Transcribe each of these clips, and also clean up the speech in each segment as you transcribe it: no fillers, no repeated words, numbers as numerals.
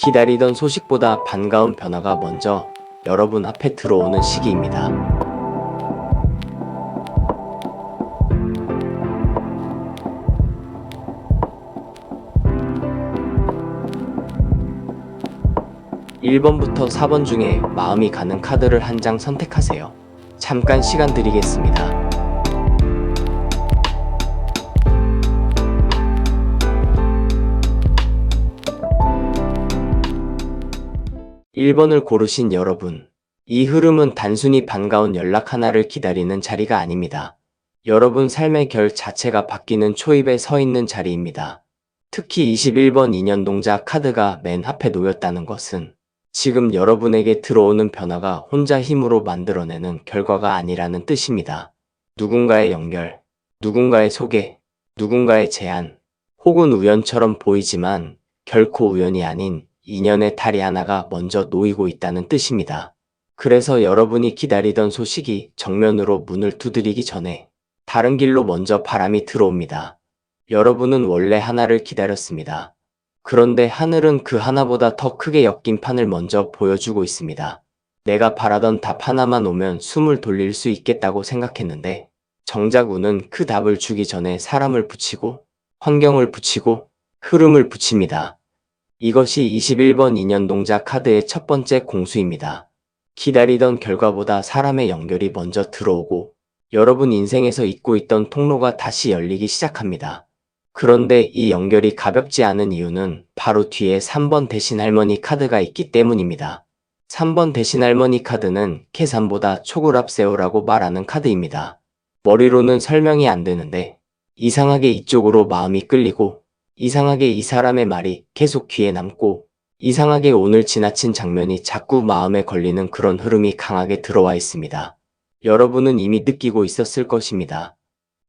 기다리던 소식보다 반가운 변화가 먼저 여러분 앞에 들어오는 시기입니다. (1번부터) (4번) 중에 마음이 가는 카드를 한 장 선택하세요. 잠깐 시간 드리겠습니다. (1번을) 고르신 여러분, 이 흐름은 단순히 반가운 연락 하나를 기다리는 자리가 아닙니다. 여러분 삶의 결 자체가 바뀌는 초입에 서 있는 자리입니다. 특히 21번 인연동자 카드가 맨 앞에 놓였다는 것은 지금 여러분에게 들어오는 변화가 혼자 힘으로 만들어내는 결과가 아니라는 뜻입니다. 누군가의 연결, 누군가의 소개, 누군가의 제안, 혹은 우연처럼 보이지만 결코 우연이 아닌 인연의 다리 하나가 먼저 놓이고 있다는 뜻입니다. 그래서 여러분이 기다리던 소식이 정면으로 문을 두드리기 전에 다른 길로 먼저 바람이 들어옵니다. 여러분은 원래 하나를 기다렸습니다. 그런데 하늘은 그 하나보다 더 크게 엮인 판을 먼저 보여주고 있습니다. 내가 바라던 답 하나만 오면 숨을 돌릴 수 있겠다고 생각했는데 정작 운은 그 답을 주기 전에 사람을 붙이고 환경을 붙이고 흐름을 붙입니다. 이것이 21번 인연동자 카드의 첫 번째 공수입니다. 기다리던 결과보다 사람의 연결이 먼저 들어오고 여러분 인생에서 잊고 있던 통로가 다시 열리기 시작합니다. 그런데 이 연결이 가볍지 않은 이유는 바로 뒤에 3번 대신 할머니 카드가 있기 때문입니다. 3번 대신 할머니 카드는 계산보다 촉을 앞세우라고 말하는 카드입니다. 머리로는 설명이 안 되는데 이상하게 이쪽으로 마음이 끌리고 이상하게 이 사람의 말이 계속 귀에 남고 이상하게 오늘 지나친 장면이 자꾸 마음에 걸리는 그런 흐름이 강하게 들어와 있습니다. 여러분은 이미 느끼고 있었을 것입니다.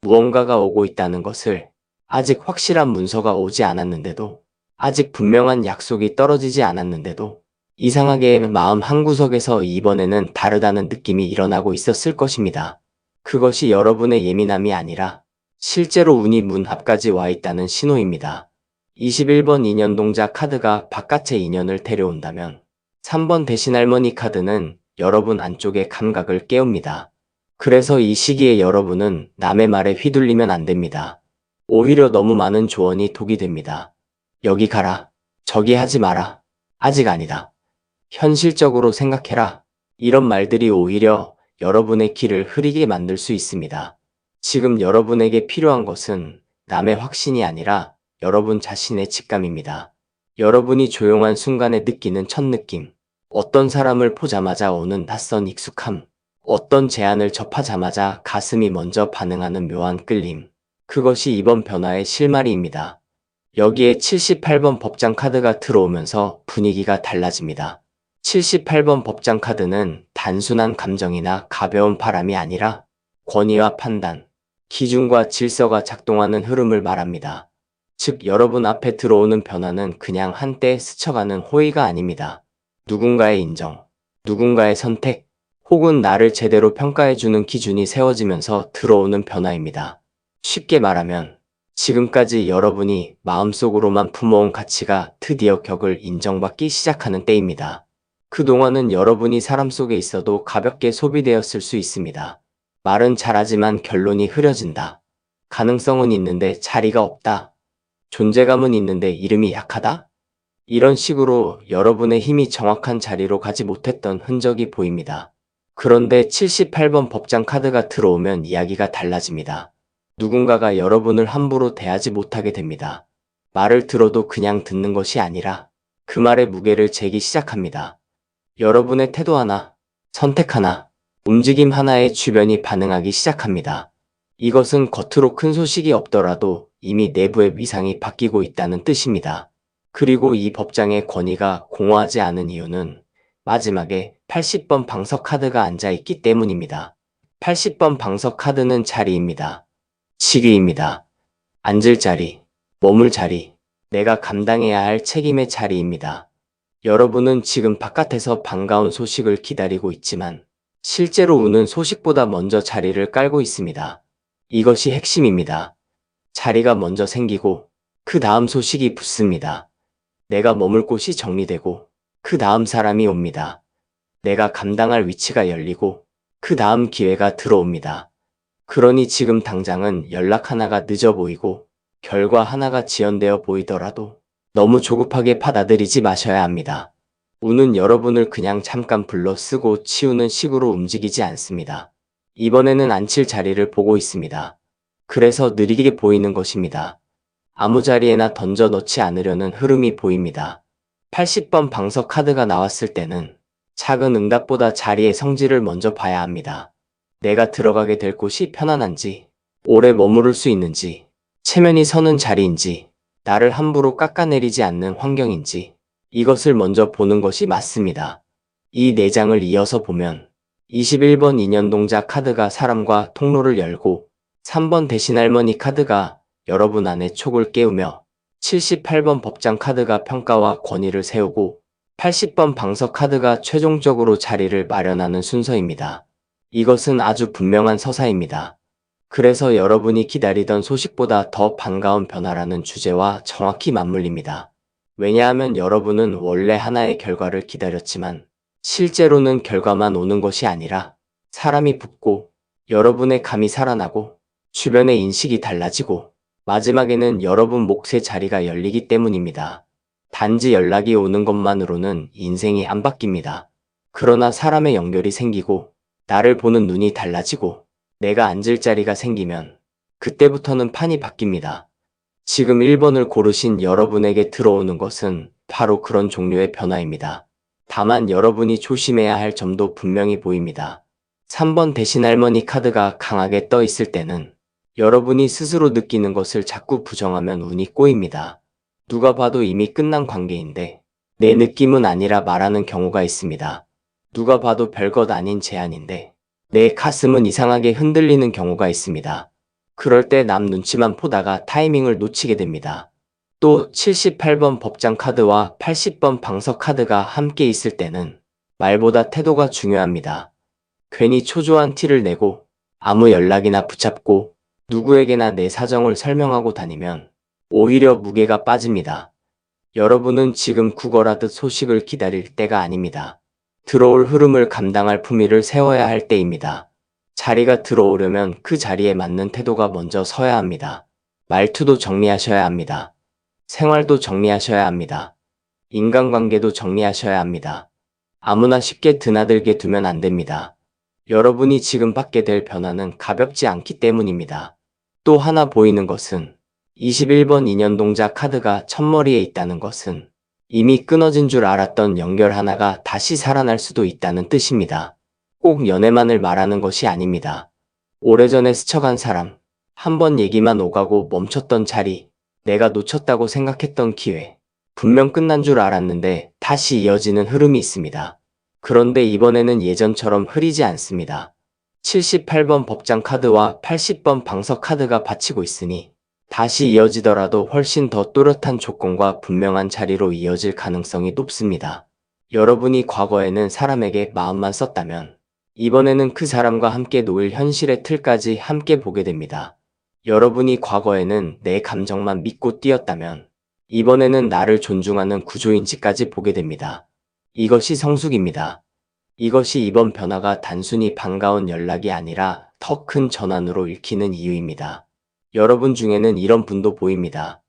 무언가가 오고 있다는 것을. 아직 확실한 문서가 오지 않았는데도, 아직 분명한 약속이 떨어지지 않았는데도 이상하게 마음 한구석에서 이번에는 다르다는 느낌이 일어나고 있었을 것입니다. 그것이 여러분의 예민함이 아니라 실제로 운이 문 앞까지 와 있다는 신호입니다. 21번 인연동자 카드가 바깥의 인연을 데려온다면 3번 대신 할머니 카드는 여러분 안쪽의 감각을 깨웁니다. 그래서 이 시기에 여러분은 남의 말에 휘둘리면 안 됩니다. 오히려 너무 많은 조언이 독이 됩니다. 여기 가라. 저기 하지 마라. 아직 아니다. 현실적으로 생각해라. 이런 말들이 오히려 여러분의 길을 흐리게 만들 수 있습니다. 지금 여러분에게 필요한 것은 남의 확신이 아니라 여러분 자신의 직감입니다. 여러분이 조용한 순간에 느끼는 첫 느낌, 어떤 사람을 보자마자 오는 낯선 익숙함, 어떤 제안을 접하자마자 가슴이 먼저 반응하는 묘한 끌림, 그것이 이번 변화의 실마리입니다. 여기에 78번 법장 카드가 들어오면서 분위기가 달라집니다. 78번 법장 카드는 단순한 감정이나 가벼운 바람이 아니라 권위와 판단, 기준과 질서가 작동하는 흐름을 말합니다. 즉 여러분 앞에 들어오는 변화는 그냥 한때 스쳐가는 호의가 아닙니다. 누군가의 인정, 누군가의 선택, 혹은 나를 제대로 평가해주는 기준이 세워지면서 들어오는 변화입니다. 쉽게 말하면 지금까지 여러분이 마음속으로만 품어온 가치가 드디어 격을 인정받기 시작하는 때입니다. 그동안은 여러분이 사람 속에 있어도 가볍게 소비되었을 수 있습니다. 말은 잘하지만 결론이 흐려진다. 가능성은 있는데 자리가 없다. 존재감은 있는데 이름이 약하다? 이런 식으로 여러분의 힘이 정확한 자리로 가지 못했던 흔적이 보입니다. 그런데 78번 법장 카드가 들어오면 이야기가 달라집니다. 누군가가 여러분을 함부로 대하지 못하게 됩니다. 말을 들어도 그냥 듣는 것이 아니라 그 말의 무게를 재기 시작합니다. 여러분의 태도 하나, 선택 하나, 움직임 하나에 주변이 반응하기 시작합니다. 이것은 겉으로 큰 소식이 없더라도 이미 내부의 위상이 바뀌고 있다는 뜻입니다. 그리고 이 법장의 권위가 공허하지 않은 이유는 마지막에 80번 방석 카드가 앉아있기 때문입니다. 80번 방석 카드는 자리입니다. 시기입니다. 앉을 자리, 머물 자리, 내가 감당해야 할 책임의 자리입니다. 여러분은 지금 바깥에서 반가운 소식을 기다리고 있지만 실제로 운은 소식보다 먼저 자리를 깔고 있습니다. 이것이 핵심입니다. 자리가 먼저 생기고 그 다음 소식이 붙습니다. 내가 머물 곳이 정리되고 그 다음 사람이 옵니다. 내가 감당할 위치가 열리고 그 다음 기회가 들어옵니다. 그러니 지금 당장은 연락 하나가 늦어 보이고 결과 하나가 지연되어 보이더라도 너무 조급하게 받아들이지 마셔야 합니다. 운은 여러분을 그냥 잠깐 불러 쓰고 치우는 식으로 움직이지 않습니다. 이번에는 앉힐 자리를 보고 있습니다. 그래서 느리게 보이는 것입니다. 아무 자리에나 던져 넣지 않으려는 흐름이 보입니다. 80번 방석 카드가 나왔을 때는 작은 응답보다 자리의 성질을 먼저 봐야 합니다. 내가 들어가게 될 곳이 편안한지, 오래 머무를 수 있는지, 체면이 서는 자리인지, 나를 함부로 깎아내리지 않는 환경인지, 이것을 먼저 보는 것이 맞습니다. 이 4장을 이어서 보면 21번 인연동자 카드가 사람과 통로를 열고 3번 대신할머니 카드가 여러분 안에 촉을 깨우며 78번 법장 카드가 평가와 권위를 세우고 80번 방석 카드가 최종적으로 자리를 마련하는 순서입니다. 이것은 아주 분명한 서사입니다. 그래서 여러분이 기다리던 소식보다 더 반가운 변화라는 주제와 정확히 맞물립니다. 왜냐하면 여러분은 원래 하나의 결과를 기다렸지만 실제로는 결과만 오는 것이 아니라 사람이 붙고 여러분의 감이 살아나고 주변의 인식이 달라지고 마지막에는 여러분 몫의 자리가 열리기 때문입니다. 단지 연락이 오는 것만으로는 인생이 안 바뀝니다. 그러나 사람의 연결이 생기고 나를 보는 눈이 달라지고 내가 앉을 자리가 생기면 그때부터는 판이 바뀝니다. 지금 1번을 고르신 여러분에게 들어오는 것은 바로 그런 종류의 변화입니다. 다만 여러분이 조심해야 할 점도 분명히 보입니다. 3번 대신할머니 카드가 강하게 떠 있을 때는 여러분이 스스로 느끼는 것을 자꾸 부정하면 운이 꼬입니다. 누가 봐도 이미 끝난 관계인데 내 느낌은 아니라 말하는 경우가 있습니다. 누가 봐도 별것 아닌 제안인데 내 가슴은 이상하게 흔들리는 경우가 있습니다. 그럴 때 남 눈치만 보다가 타이밍을 놓치게 됩니다. 또 78번 법장 카드와 80번 방석 카드가 함께 있을 때는 말보다 태도가 중요합니다. 괜히 초조한 티를 내고 아무 연락이나 붙잡고 누구에게나 내 사정을 설명하고 다니면 오히려 무게가 빠집니다. 여러분은 지금 구걸하듯 소식을 기다릴 때가 아닙니다. 들어올 흐름을 감당할 품위를 세워야 할 때입니다. 자리가 들어오려면 그 자리에 맞는 태도가 먼저 서야 합니다. 말투도 정리하셔야 합니다. 생활도 정리하셔야 합니다. 인간관계도 정리하셔야 합니다. 아무나 쉽게 드나들게 두면 안 됩니다. 여러분이 지금 받게 될 변화는 가볍지 않기 때문입니다. 또 하나 보이는 것은 21번 인연동자 카드가 첫머리에 있다는 것은 이미 끊어진 줄 알았던 연결 하나가 다시 살아날 수도 있다는 뜻입니다. 꼭 연애만을 말하는 것이 아닙니다. 오래전에 스쳐간 사람, 한 번 얘기만 오가고 멈췄던 자리, 내가 놓쳤다고 생각했던 기회, 분명 끝난 줄 알았는데 다시 이어지는 흐름이 있습니다. 그런데 이번에는 예전처럼 흐리지 않습니다. 78번 법장 카드와 80번 방석 카드가 받치고 있으니 다시 이어지더라도 훨씬 더 또렷한 조건과 분명한 자리로 이어질 가능성이 높습니다. 여러분이 과거에는 사람에게 마음만 썼다면 이번에는 그 사람과 함께 놓일 현실의 틀까지 함께 보게 됩니다. 여러분이 과거에는 내 감정만 믿고 뛰었다면 이번에는 나를 존중하는 구조인지까지 보게 됩니다. 이것이 성숙입니다. 이것이 이번 변화가 단순히 반가운 연락이 아니라 더 큰 전환으로 읽히는 이유입니다. 여러분 중에는 이런 분도 보입니다.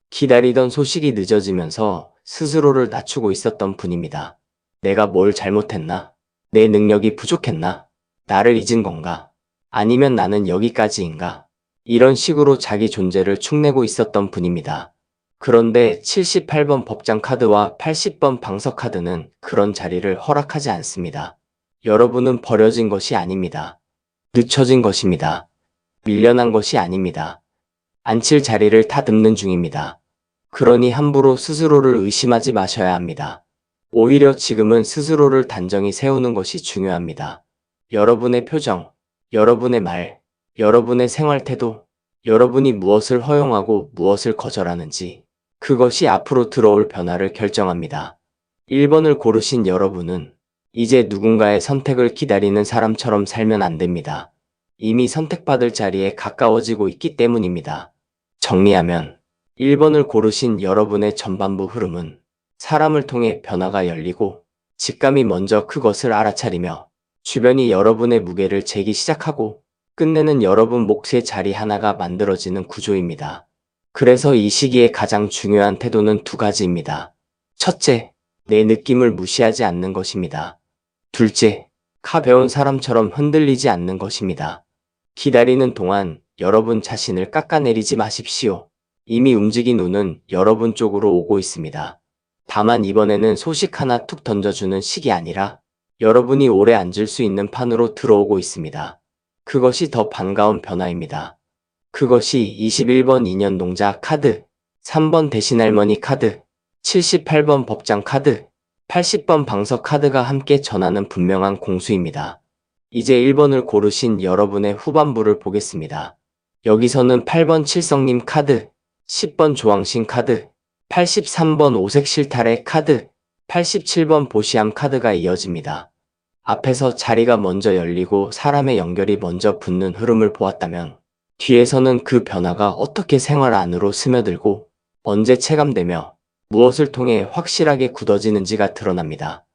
기다리던 소식이 늦어지면서 스스로를 낮추고 있었던 분입니다. 내가 뭘 잘못했나? 내 능력이 부족했나? 나를 잊은 건가? 아니면 나는 여기까지인가? 이런 식으로 자기 존재를 축내고 있었던 분입니다. 그런데 78번 법장 카드와 80번 방석 카드는 그런 자리를 허락하지 않습니다. 여러분은 버려진 것이 아닙니다. 늦춰진 것입니다. 밀려난 것이 아닙니다. 앉힐 자리를 다듬는 중입니다. 그러니 함부로 스스로를 의심하지 마셔야 합니다. 오히려 지금은 스스로를 단정히 세우는 것이 중요합니다. 여러분의 표정, 여러분의 말, 여러분의 생활 태도, 여러분이 무엇을 허용하고 무엇을 거절하는지 그것이 앞으로 들어올 변화를 결정합니다. 1번을 고르신 여러분은 이제 누군가의 선택을 기다리는 사람처럼 살면 안 됩니다. 이미 선택받을 자리에 가까워지고 있기 때문입니다. 정리하면 1번을 고르신 여러분의 전반부 흐름은 사람을 통해 변화가 열리고 직감이 먼저 그것을 알아차리며 주변이 여러분의 무게를 재기 시작하고 끝내는 여러분 몫의 자리 하나가 만들어지는 구조입니다. 그래서 이 시기에 가장 중요한 태도는 두 가지입니다. 첫째, 내 느낌을 무시하지 않는 것입니다. 둘째, 가벼운 사람처럼 흔들리지 않는 것입니다. 기다리는 동안 여러분 자신을 깎아내리지 마십시오. 이미 움직인 운은 여러분 쪽으로 오고 있습니다. 다만 이번에는 소식 하나 툭 던져주는 식이 아니라 여러분이 오래 앉을 수 있는 판으로 들어오고 있습니다. 그것이 더 반가운 변화입니다. 그것이 21번 인연 농자 카드, 3번 대신할머니 카드, 78번 법장 카드, 80번 방석 카드가 함께 전하는 분명한 공수입니다. 이제 1번을 고르신 여러분의 후반부를 보겠습니다. 여기서는 8번 칠성님 카드, 10번 조왕신 카드, 83번 오색 실타래 카드, 87번 보시암 카드가 이어집니다. 앞에서 자리가 먼저 열리고 사람의 연결이 먼저 붙는 흐름을 보았다면 뒤에서는 그 변화가 어떻게 생활 안으로 스며들고 언제 체감되며 무엇을 통해 확실하게 굳어지는지가 드러납니다.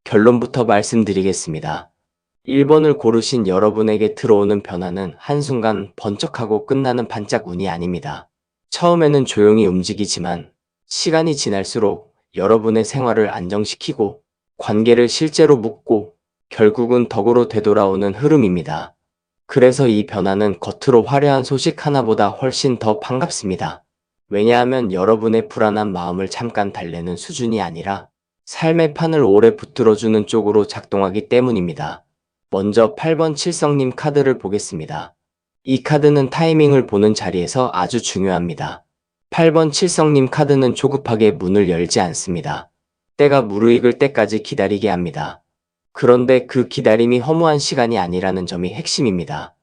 결론부터 말씀드리겠습니다. 1번을 고르신 여러분에게 들어오는 변화는 한순간 번쩍하고 끝나는 반짝 운이 아닙니다. 처음에는 조용히 움직이지만 시간이 지날수록 여러분의 생활을 안정시키고 관계를 실제로 묶고 결국은 덕으로 되돌아오는 흐름입니다. 그래서 이 변화는 겉으로 화려한 소식 하나보다 훨씬 더 반갑습니다. 왜냐하면 여러분의 불안한 마음을 잠깐 달래는 수준이 아니라 삶의 판을 오래 붙들어주는 쪽으로 작동하기 때문입니다. 먼저 8번 칠성님 카드를 보겠습니다. 이 카드는 타이밍을 보는 자리에서 아주 중요합니다. 8번 칠성님 카드는 조급하게 문을 열지 않습니다. 때가 무르익을 때까지 기다리게 합니다. 그런데 그 기다림이 허무한 시간이 아니라는 점이 핵심입니다.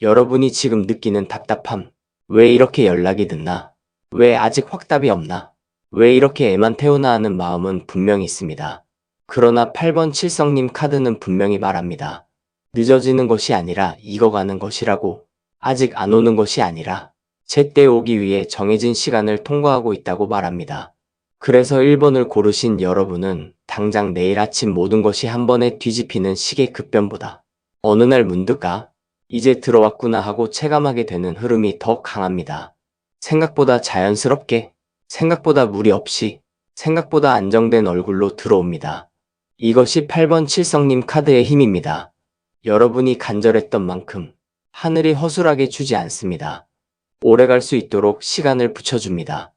여러분이 지금 느끼는 답답함, 왜 이렇게 연락이 늦나? 왜 아직 확답이 없나? 왜 이렇게 애만 태우나 하는 마음은 분명히 있습니다. 그러나 8번 칠성님 카드는 분명히 말합니다. 늦어지는 것이 아니라 익어가는 것이라고, 아직 안 오는 것이 아니라 제때 오기 위해 정해진 시간을 통과하고 있다고 말합니다. 그래서 1번을 고르신 여러분은 당장 내일 아침 모든 것이 한 번에 뒤집히는 시계 급변보다 어느 날 문득 이제 들어왔구나 하고 체감하게 되는 흐름이 더 강합니다. 생각보다 자연스럽게, 생각보다 무리 없이, 생각보다 안정된 얼굴로 들어옵니다. 이것이 8번 칠성님 카드의 힘입니다. 여러분이 간절했던 만큼 하늘이 허술하게 주지 않습니다. 오래 갈 수 있도록 시간을 붙여줍니다.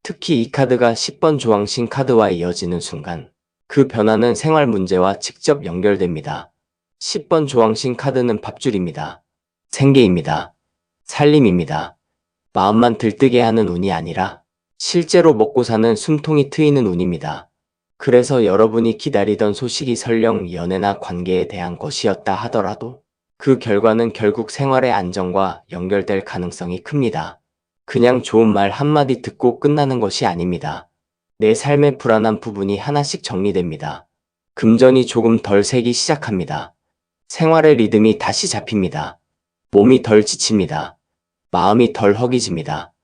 특히 이 카드가 10번 조왕신 카드와 이어지는 순간 그 변화는 생활 문제와 직접 연결됩니다. 10번 조왕신 카드는 밥줄입니다. 생계입니다. 살림입니다. 마음만 들뜨게 하는 운이 아니라 실제로 먹고 사는 숨통이 트이는 운입니다. 그래서 여러분이 기다리던 소식이 설령 연애나 관계에 대한 것이었다 하더라도 그 결과는 결국 생활의 안정과 연결될 가능성이 큽니다. 그냥 좋은 말 한마디 듣고 끝나는 것이 아닙니다. 내 삶의 불안한 부분이 하나씩 정리됩니다. 금전이 조금 덜 새기 시작합니다. 생활의 리듬이 다시 잡힙니다. 몸이 덜 지칩니다. 마음이 덜 허기집니다.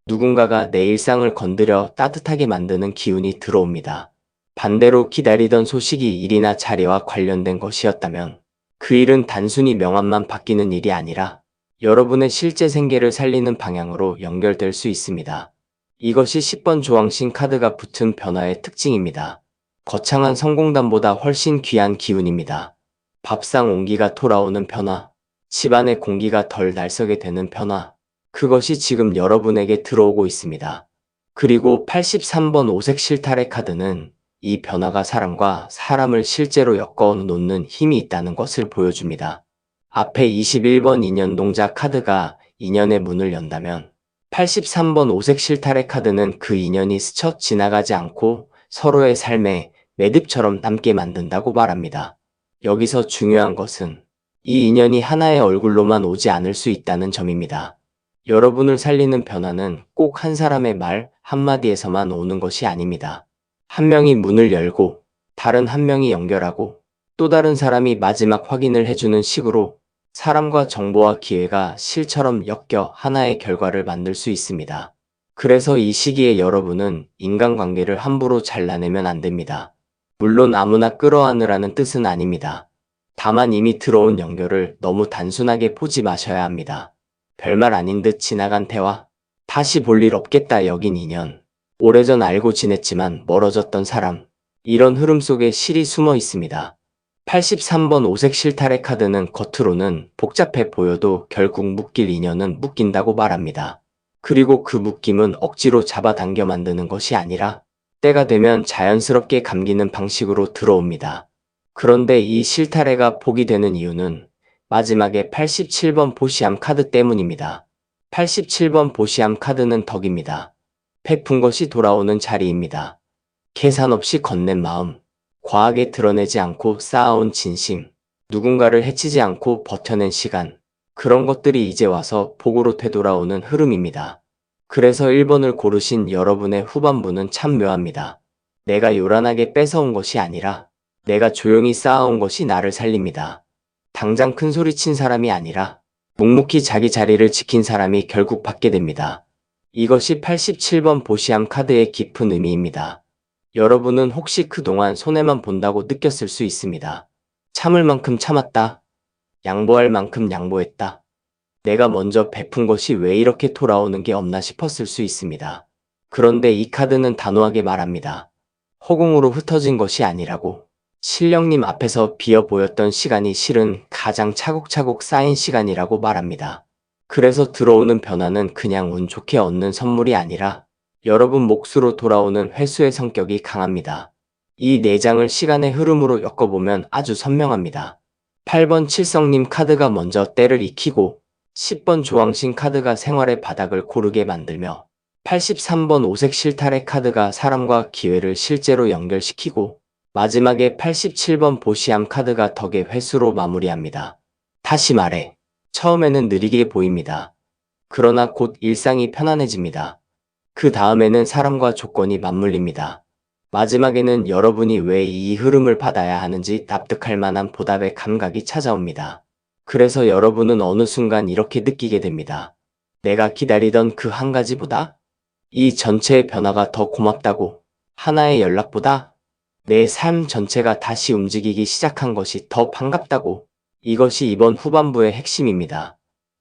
누군가가 내 일상을 건드려 따뜻하게 만드는 기운이 들어옵니다. 반대로 기다리던 소식이 일이나 자리와 관련된 것이었다면 그 일은 단순히 명함만 바뀌는 일이 아니라 여러분의 실제 생계를 살리는 방향으로 연결될 수 있습니다. 이것이 10번 조왕신 카드가 붙은 변화의 특징입니다. 거창한 성공담보다 훨씬 귀한 기운입니다. 밥상 온기가 돌아오는 변화, 집안의 공기가 덜 날서게 되는 변화, 그것이 지금 여러분에게 들어오고 있습니다. 그리고 83번 오색 실타래 카드는 이 변화가 사람과 사람을 실제로 엮어 놓는 힘이 있다는 것을 보여줍니다. 앞에 21번 인연 농자 카드가 인연의 문을 연다면 83번 오색 실타래 카드는 그 인연이 스쳐 지나가지 않고 서로의 삶에 매듭처럼 남게 만든다고 말합니다. 여기서 중요한 것은 이 인연이 하나의 얼굴로만 오지 않을 수 있다는 점입니다. 여러분을 살리는 변화는 꼭 한 사람의 말 한마디에서만 오는 것이 아닙니다. 한 명이 문을 열고 다른 한 명이 연결하고 또 다른 사람이 마지막 확인을 해주는 식으로 사람과 정보와 기회가 실처럼 엮여 하나의 결과를 만들 수 있습니다. 그래서 이 시기에 여러분은 인간관계를 함부로 잘라내면 안 됩니다. 물론 아무나 끌어안으라는 뜻은 아닙니다. 다만 이미 들어온 연결을 너무 단순하게 보지 마셔야 합니다. 별말 아닌 듯 지나간 대화, 다시 볼 일 없겠다 여긴 인연, 오래전 알고 지냈지만 멀어졌던 사람, 이런 흐름 속에 실이 숨어 있습니다. 83번 오색 실타래 카드는 겉으로는 복잡해 보여도 결국 묶일 인연은 묶인다고 말합니다. 그리고 그 묶임은 억지로 잡아당겨 만드는 것이 아니라 때가 되면 자연스럽게 감기는 방식으로 들어옵니다. 그런데 이 실타래가 복이 되는 이유는 마지막에 87번 보시함 카드 때문입니다. 87번 보시함 카드는 덕입니다. 베푼 것이 돌아오는 자리입니다. 계산 없이 건넨 마음, 과하게 드러내지 않고 쌓아온 진심, 누군가를 해치지 않고 버텨낸 시간, 그런 것들이 이제 와서 복으로 되돌아오는 흐름입니다. 그래서 1번을 고르신 여러분의 후반부는 참 묘합니다. 내가 요란하게 뺏어온 것이 아니라 내가 조용히 쌓아온 것이 나를 살립니다. 당장 큰 소리 친 사람이 아니라 묵묵히 자기 자리를 지킨 사람이 결국 받게 됩니다. 이것이 87번 보시함 카드의 깊은 의미입니다. 여러분은 혹시 그동안 손해만 본다고 느꼈을 수 있습니다. 참을 만큼 참았다. 양보할 만큼 양보했다. 내가 먼저 베푼 것이 왜 이렇게 돌아오는 게 없나 싶었을 수 있습니다. 그런데 이 카드는 단호하게 말합니다. 허공으로 흩어진 것이 아니라고. 신령님 앞에서 비어 보였던 시간이 실은 가장 차곡차곡 쌓인 시간이라고 말합니다. 그래서 들어오는 변화는 그냥 운 좋게 얻는 선물이 아니라 여러분 몫으로 돌아오는 회수의 성격이 강합니다. 이 4장을 시간의 흐름으로 엮어보면 아주 선명합니다. 8번 칠성님 카드가 먼저 때를 익히고 10번 조왕신 카드가 생활의 바닥을 고르게 만들며 83번 오색 실타래 카드가 사람과 기회를 실제로 연결시키고 마지막에 87번 보시함 카드가 덕의 회수로 마무리합니다. 다시 말해, 처음에는 느리게 보입니다. 그러나 곧 일상이 편안해집니다. 그 다음에는 사람과 조건이 맞물립니다. 마지막에는 여러분이 왜 이 흐름을 받아야 하는지 납득할 만한 보답의 감각이 찾아옵니다. 그래서 여러분은 어느 순간 이렇게 느끼게 됩니다. 내가 기다리던 그 한 가지보다 이 전체의 변화가 더 고맙다고. 하나의 연락보다 내 삶 전체가 다시 움직이기 시작한 것이 더 반갑다고. 이것이 이번 후반부의 핵심입니다.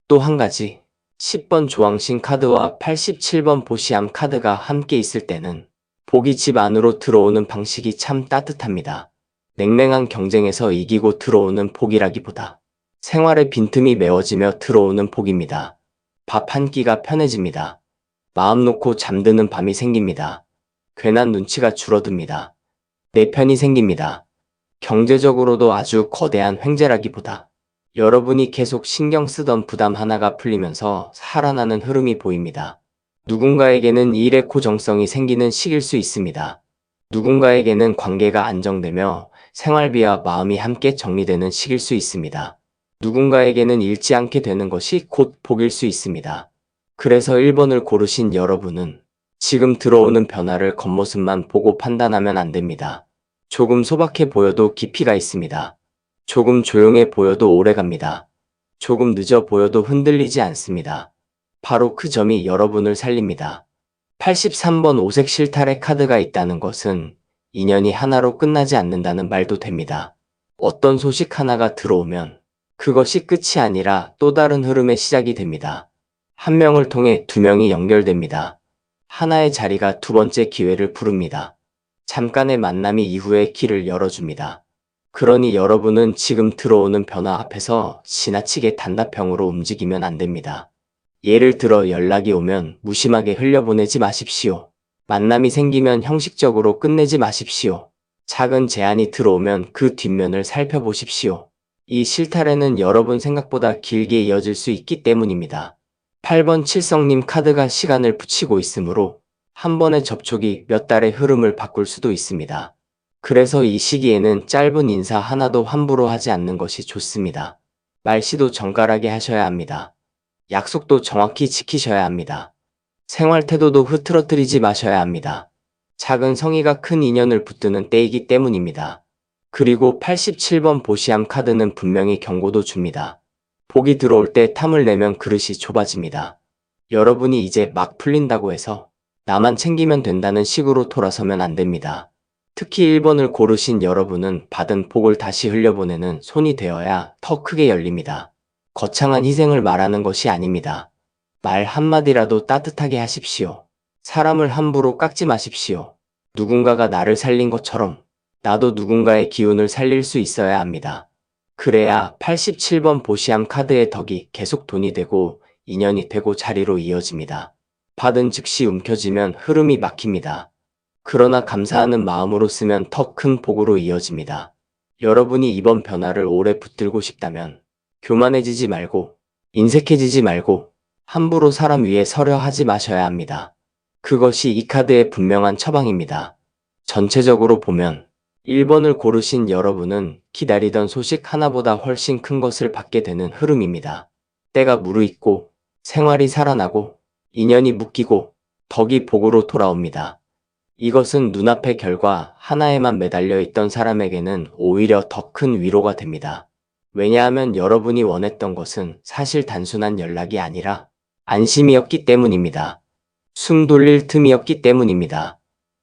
또 한 가지, 10번 조왕신 카드와 87번 보시함 카드가 함께 있을 때는 복이 집 안으로 들어오는 방식이 참 따뜻합니다. 냉랭한 경쟁에서 이기고 들어오는 복이라기보다 생활의 빈틈이 메워지며 들어오는 복입니다. 밥 한 끼가 편해집니다. 마음 놓고 잠드는 밤이 생깁니다. 괜한 눈치가 줄어듭니다. 내 편이 생깁니다. 경제적으로도 아주 거대한 횡재라기보다 여러분이 계속 신경 쓰던 부담 하나가 풀리면서 살아나는 흐름이 보입니다. 누군가에게는 일의 고정성이 생기는 시기일 수 있습니다. 누군가에게는 관계가 안정되며 생활비와 마음이 함께 정리되는 시기일 수 있습니다. 누군가에게는 잃지 않게 되는 것이 곧 복일 수 있습니다. 그래서 1번을 고르신 여러분은 지금 들어오는 변화를 겉모습만 보고 판단하면 안 됩니다. 조금 소박해 보여도 깊이가 있습니다. 조금 조용해 보여도 오래갑니다. 조금 늦어 보여도 흔들리지 않습니다. 바로 그 점이 여러분을 살립니다. 83번 오색 실타래 카드가 있다는 것은 인연이 하나로 끝나지 않는다는 말도 됩니다. 어떤 소식 하나가 들어오면 그것이 끝이 아니라 또 다른 흐름의 시작이 됩니다. 한 명을 통해 두 명이 연결됩니다. 하나의 자리가 두 번째 기회를 부릅니다. 잠깐의 만남이 이후의 길을 열어줍니다. 그러니 여러분은 지금 들어오는 변화 앞에서 지나치게 단답형으로 움직이면 안 됩니다. 예를 들어 연락이 오면 무심하게 흘려보내지 마십시오. 만남이 생기면 형식적으로 끝내지 마십시오. 작은 제안이 들어오면 그 뒷면을 살펴보십시오. 이 실타래는 여러분 생각보다 길게 이어질 수 있기 때문입니다. 8번 칠성님 카드가 시간을 붙이고 있으므로 한 번의 접촉이 몇 달의 흐름을 바꿀 수도 있습니다. 그래서 이 시기에는 짧은 인사 하나도 함부로 하지 않는 것이 좋습니다. 말씨도 정갈하게 하셔야 합니다. 약속도 정확히 지키셔야 합니다. 생활 태도도 흐트러뜨리지 마셔야 합니다. 작은 성의가 큰 인연을 붙드는 때이기 때문입니다. 그리고 87번 보시함 카드는 분명히 경고도 줍니다. 복이 들어올 때 탐을 내면 그릇이 좁아집니다. 여러분이 이제 막 풀린다고 해서 나만 챙기면 된다는 식으로 돌아서면 안 됩니다. 특히 1번을 고르신 여러분은 받은 복을 다시 흘려보내는 손이 되어야 더 크게 열립니다. 거창한 희생을 말하는 것이 아닙니다. 말 한마디라도 따뜻하게 하십시오. 사람을 함부로 깎지 마십시오. 누군가가 나를 살린 것처럼 나도 누군가의 기운을 살릴 수 있어야 합니다. 그래야 87번 보시함 카드의 덕이 계속 돈이 되고 인연이 되고 자리로 이어집니다. 받은 즉시 움켜쥐면 흐름이 막힙니다. 그러나 감사하는 마음으로 쓰면 더 큰 복으로 이어집니다. 여러분이 이번 변화를 오래 붙들고 싶다면 교만해지지 말고 인색해지지 말고 함부로 사람 위에 서려 하지 마셔야 합니다. 그것이 이 카드의 분명한 처방입니다. 전체적으로 보면 1번을 고르신 여러분은 기다리던 소식 하나보다 훨씬 큰 것을 받게 되는 흐름입니다. 때가 무르익고 생활이 살아나고 인연이 묶이고 덕이 복으로 돌아옵니다. 이것은 눈앞의 결과 하나에만 매달려 있던 사람에게는 오히려 더 큰 위로가 됩니다. 왜냐하면 여러분이 원했던 것은 사실 단순한 연락이 아니라 안심이었기 때문입니다. 숨 돌릴 틈이었기 때문입니다.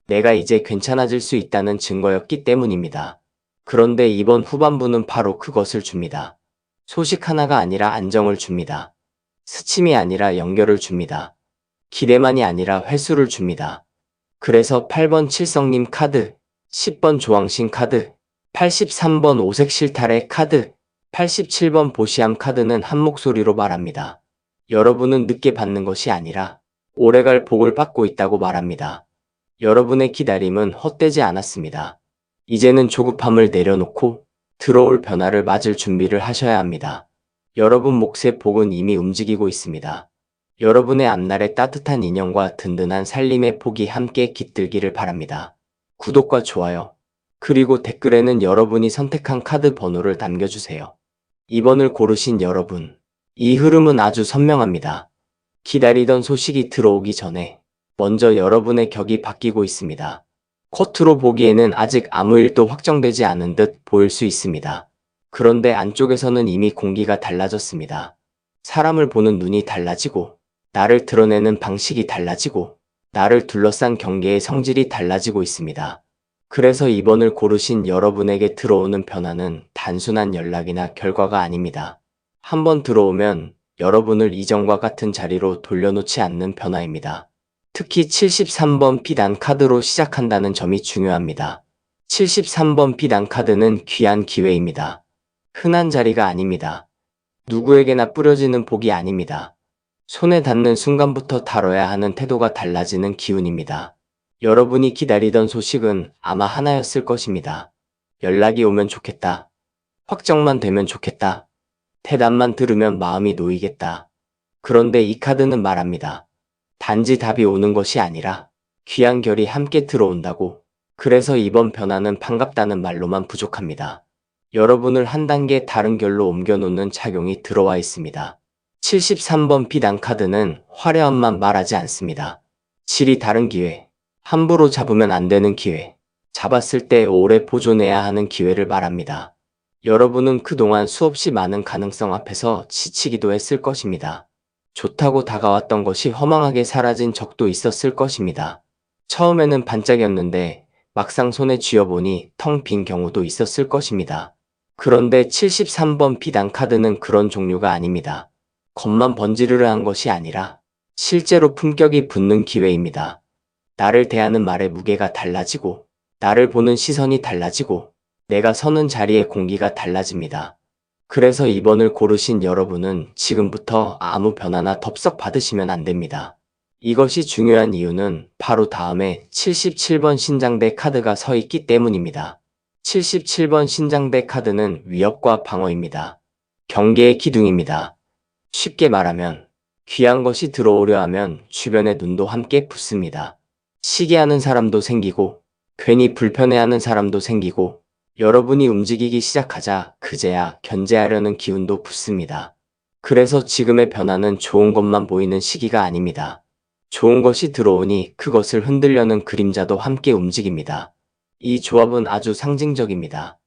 내가 이제 괜찮아질 수 있다는 증거였기 때문입니다. 그런데 이번 후반부는 바로 그것을 줍니다. 소식 하나가 아니라 안정을 줍니다. 스침이 아니라 연결을 줍니다. 기대만이 아니라 횟수를 줍니다. 그래서 8번 칠성님 카드, 10번 조왕신 카드, 83번 오색 실타래 카드, 87번 보시함 카드는 한 목소리로 말합니다. 여러분은 늦게 받는 것이 아니라 오래갈 복을 받고 있다고 말합니다. 여러분의 기다림은 헛되지 않았습니다. 이제는 조급함을 내려놓고 들어올 변화를 맞을 준비를 하셔야 합니다. 여러분 몫의 복은 이미 움직이고 있습니다. 여러분의 앞날에 따뜻한 인연과 든든한 살림의 복이 함께 깃들기를 바랍니다. 구독과 좋아요, 그리고 댓글에는 여러분이 선택한 카드 번호를 남겨주세요. 2번을 고르신 여러분, 이 흐름은 아주 선명합니다. 기다리던 소식이 들어오기 전에 먼저 여러분의 격이 바뀌고 있습니다. 겉으로 보기에는 아직 아무 일도 확정되지 않은 듯 보일 수 있습니다. 그런데 안쪽에서는 이미 공기가 달라졌습니다. 사람을 보는 눈이 달라지고 나를 드러내는 방식이 달라지고 나를 둘러싼 경계의 성질이 달라지고 있습니다. 그래서 2번을 고르신 여러분에게 들어오는 변화는 단순한 연락이나 결과가 아닙니다. 한번 들어오면 여러분을 이전과 같은 자리로 돌려놓지 않는 변화입니다. 특히 73번 비단 카드로 시작한다는 점이 중요합니다. 73번 비단 카드는 귀한 기회입니다. 흔한 자리가 아닙니다. 누구에게나 뿌려지는 복이 아닙니다. 손에 닿는 순간부터 다뤄야 하는 태도가 달라지는 기운입니다. 여러분이 기다리던 소식은 아마 하나였을 것입니다. 연락이 오면 좋겠다. 확정만 되면 좋겠다. 대답만 들으면 마음이 놓이겠다. 그런데 이 카드는 말합니다. 단지 답이 오는 것이 아니라 귀한 결이 함께 들어온다고. 그래서 이번 변화는 반갑다는 말로만 부족합니다. 여러분을 한 단계 다른 결로 옮겨놓는 작용이 들어와 있습니다. 73번 비단 카드는 화려함만 말하지 않습니다. 질이 다른 기회, 함부로 잡으면 안 되는 기회, 잡았을 때 오래 보존해야 하는 기회를 말합니다. 여러분은 그동안 수없이 많은 가능성 앞에서 지치기도 했을 것입니다. 좋다고 다가왔던 것이 허망하게 사라진 적도 있었을 것입니다. 처음에는 반짝였는데 막상 손에 쥐어보니 텅 빈 경우도 있었을 것입니다. 그런데 73번 비단 카드는 그런 종류가 아닙니다. 겉만 번지르르한 것이 아니라 실제로 품격이 붙는 기회입니다. 나를 대하는 말의 무게가 달라지고 나를 보는 시선이 달라지고 내가 서는 자리의 공기가 달라집니다. 그래서 2번을 고르신 여러분은 지금부터 아무 변화나 덥석 받으시면 안 됩니다. 이것이 중요한 이유는 바로 다음에 77번 신장대 카드가 서 있기 때문입니다. 77번 신장대 카드는 위협과 방어입니다. 경계의 기둥입니다. 쉽게 말하면 귀한 것이 들어오려 하면 주변의 눈도 함께 붙습니다. 시기하는 사람도 생기고 괜히 불편해하는 사람도 생기고 여러분이 움직이기 시작하자 그제야 견제하려는 기운도 붙습니다. 그래서 지금의 변화는 좋은 것만 보이는 시기가 아닙니다. 좋은 것이 들어오니 그것을 흔들려는 그림자도 함께 움직입니다. 이 조합은 아주 상징적입니다.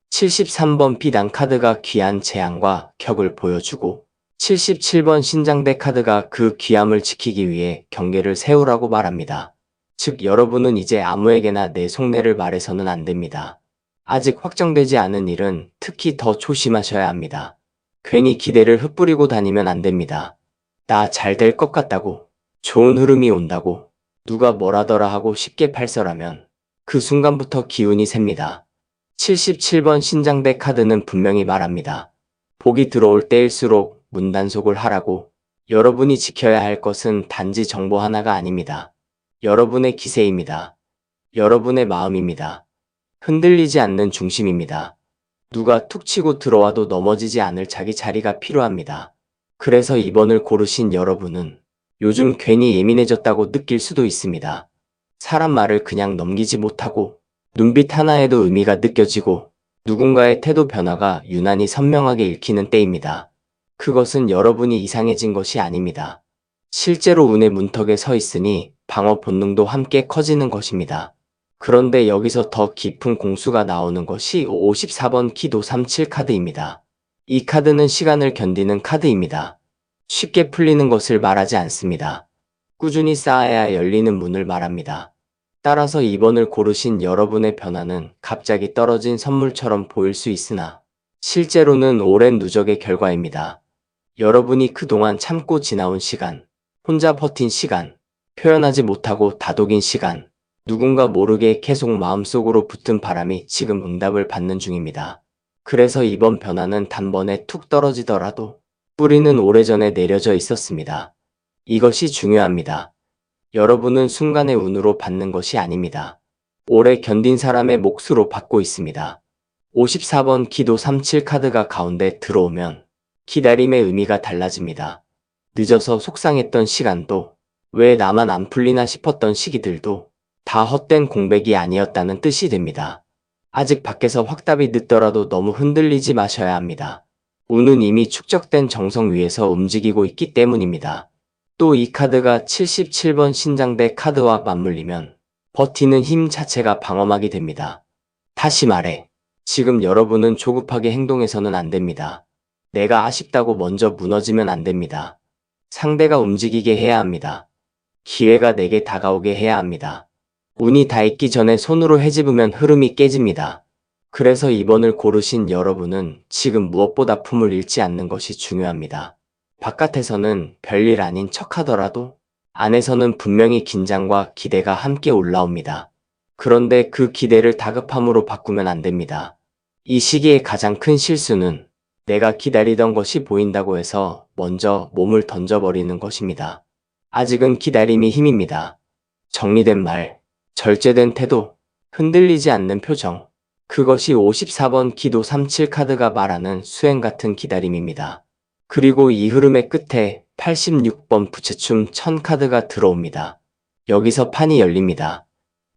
73번 비단 카드가 귀한 재앙과 격을 보여주고 77번 신장대 카드가 그 귀함을 지키기 위해 경계를 세우라고 말합니다. 즉 여러분은 이제 아무에게나 내 속내를 말해서는 안 됩니다. 아직 확정되지 않은 일은 특히 더 조심하셔야 합니다. 괜히 기대를 흩뿌리고 다니면 안 됩니다. 나 잘 될 것 같다고, 좋은 흐름이 온다고, 누가 뭐라더라 하고 쉽게 팔설하면 그 순간부터 기운이 셉니다. 77번 신장대 카드는 분명히 말합니다. 복이 들어올 때일수록 문단속을 하라고. 여러분이 지켜야 할 것은 단지 정보 하나가 아닙니다. 여러분의 기세입니다. 여러분의 마음입니다. 흔들리지 않는 중심입니다. 누가 툭 치고 들어와도 넘어지지 않을 자기 자리가 필요합니다. 그래서 이번을 고르신 여러분은 요즘 괜히 예민해졌다고 느낄 수도 있습니다. 사람 말을 그냥 넘기지 못하고 눈빛 하나에도 의미가 느껴지고 누군가의 태도 변화가 유난히 선명하게 읽히는 때입니다. 그것은 여러분이 이상해진 것이 아닙니다. 실제로 운의 문턱에 서 있으니 방어 본능도 함께 커지는 것입니다. 그런데 여기서 더 깊은 공수가 나오는 것이 54번 기도 37 카드입니다. 이 카드는 시간을 견디는 카드입니다. 쉽게 풀리는 것을 말하지 않습니다. 꾸준히 쌓아야 열리는 문을 말합니다. 따라서 2번을 고르신 여러분의 변화는 갑자기 떨어진 선물처럼 보일 수 있으나 실제로는 오랜 누적의 결과입니다. 여러분이 그동안 참고 지나온 시간, 혼자 버틴 시간, 표현하지 못하고 다독인 시간, 누군가 모르게 계속 마음속으로 붙은 바람이 지금 응답을 받는 중입니다. 그래서 이번 변화는 단번에 툭 떨어지더라도 뿌리는 오래전에 내려져 있었습니다. 이것이 중요합니다. 여러분은 순간의 운으로 받는 것이 아닙니다. 오래 견딘 사람의 몫으로 받고 있습니다. 54번 기도 37 카드가 가운데 들어오면 기다림의 의미가 달라집니다. 늦어서 속상했던 시간도, 왜 나만 안 풀리나 싶었던 시기들도 다 헛된 공백이 아니었다는 뜻이 됩니다. 아직 밖에서 확답이 늦더라도 너무 흔들리지 마셔야 합니다. 운은 이미 축적된 정성 위에서 움직이고 있기 때문입니다. 또 이 카드가 77번 신장대 카드와 맞물리면 버티는 힘 자체가 방어막이 됩니다. 다시 말해, 지금 여러분은 조급하게 행동해서는 안 됩니다. 내가 아쉽다고 먼저 무너지면 안 됩니다. 상대가 움직이게 해야 합니다. 기회가 내게 다가오게 해야 합니다. 운이 닿기 전에 손으로 헤집으면 흐름이 깨집니다. 그래서 2번을 고르신 여러분은 지금 무엇보다 품을 잃지 않는 것이 중요합니다. 바깥에서는 별일 아닌 척하더라도 안에서는 분명히 긴장과 기대가 함께 올라옵니다. 그런데 그 기대를 다급함으로 바꾸면 안 됩니다. 이 시기의 가장 큰 실수는 내가 기다리던 것이 보인다고 해서 먼저 몸을 던져버리는 것입니다. 아직은 기다림이 힘입니다. 정리된 말, 절제된 태도, 흔들리지 않는 표정. 그것이 54번 기도 37 카드가 말하는 수행 같은 기다림입니다. 그리고 이 흐름의 끝에 86번 부채춤 1000 카드가 들어옵니다. 여기서 판이 열립니다.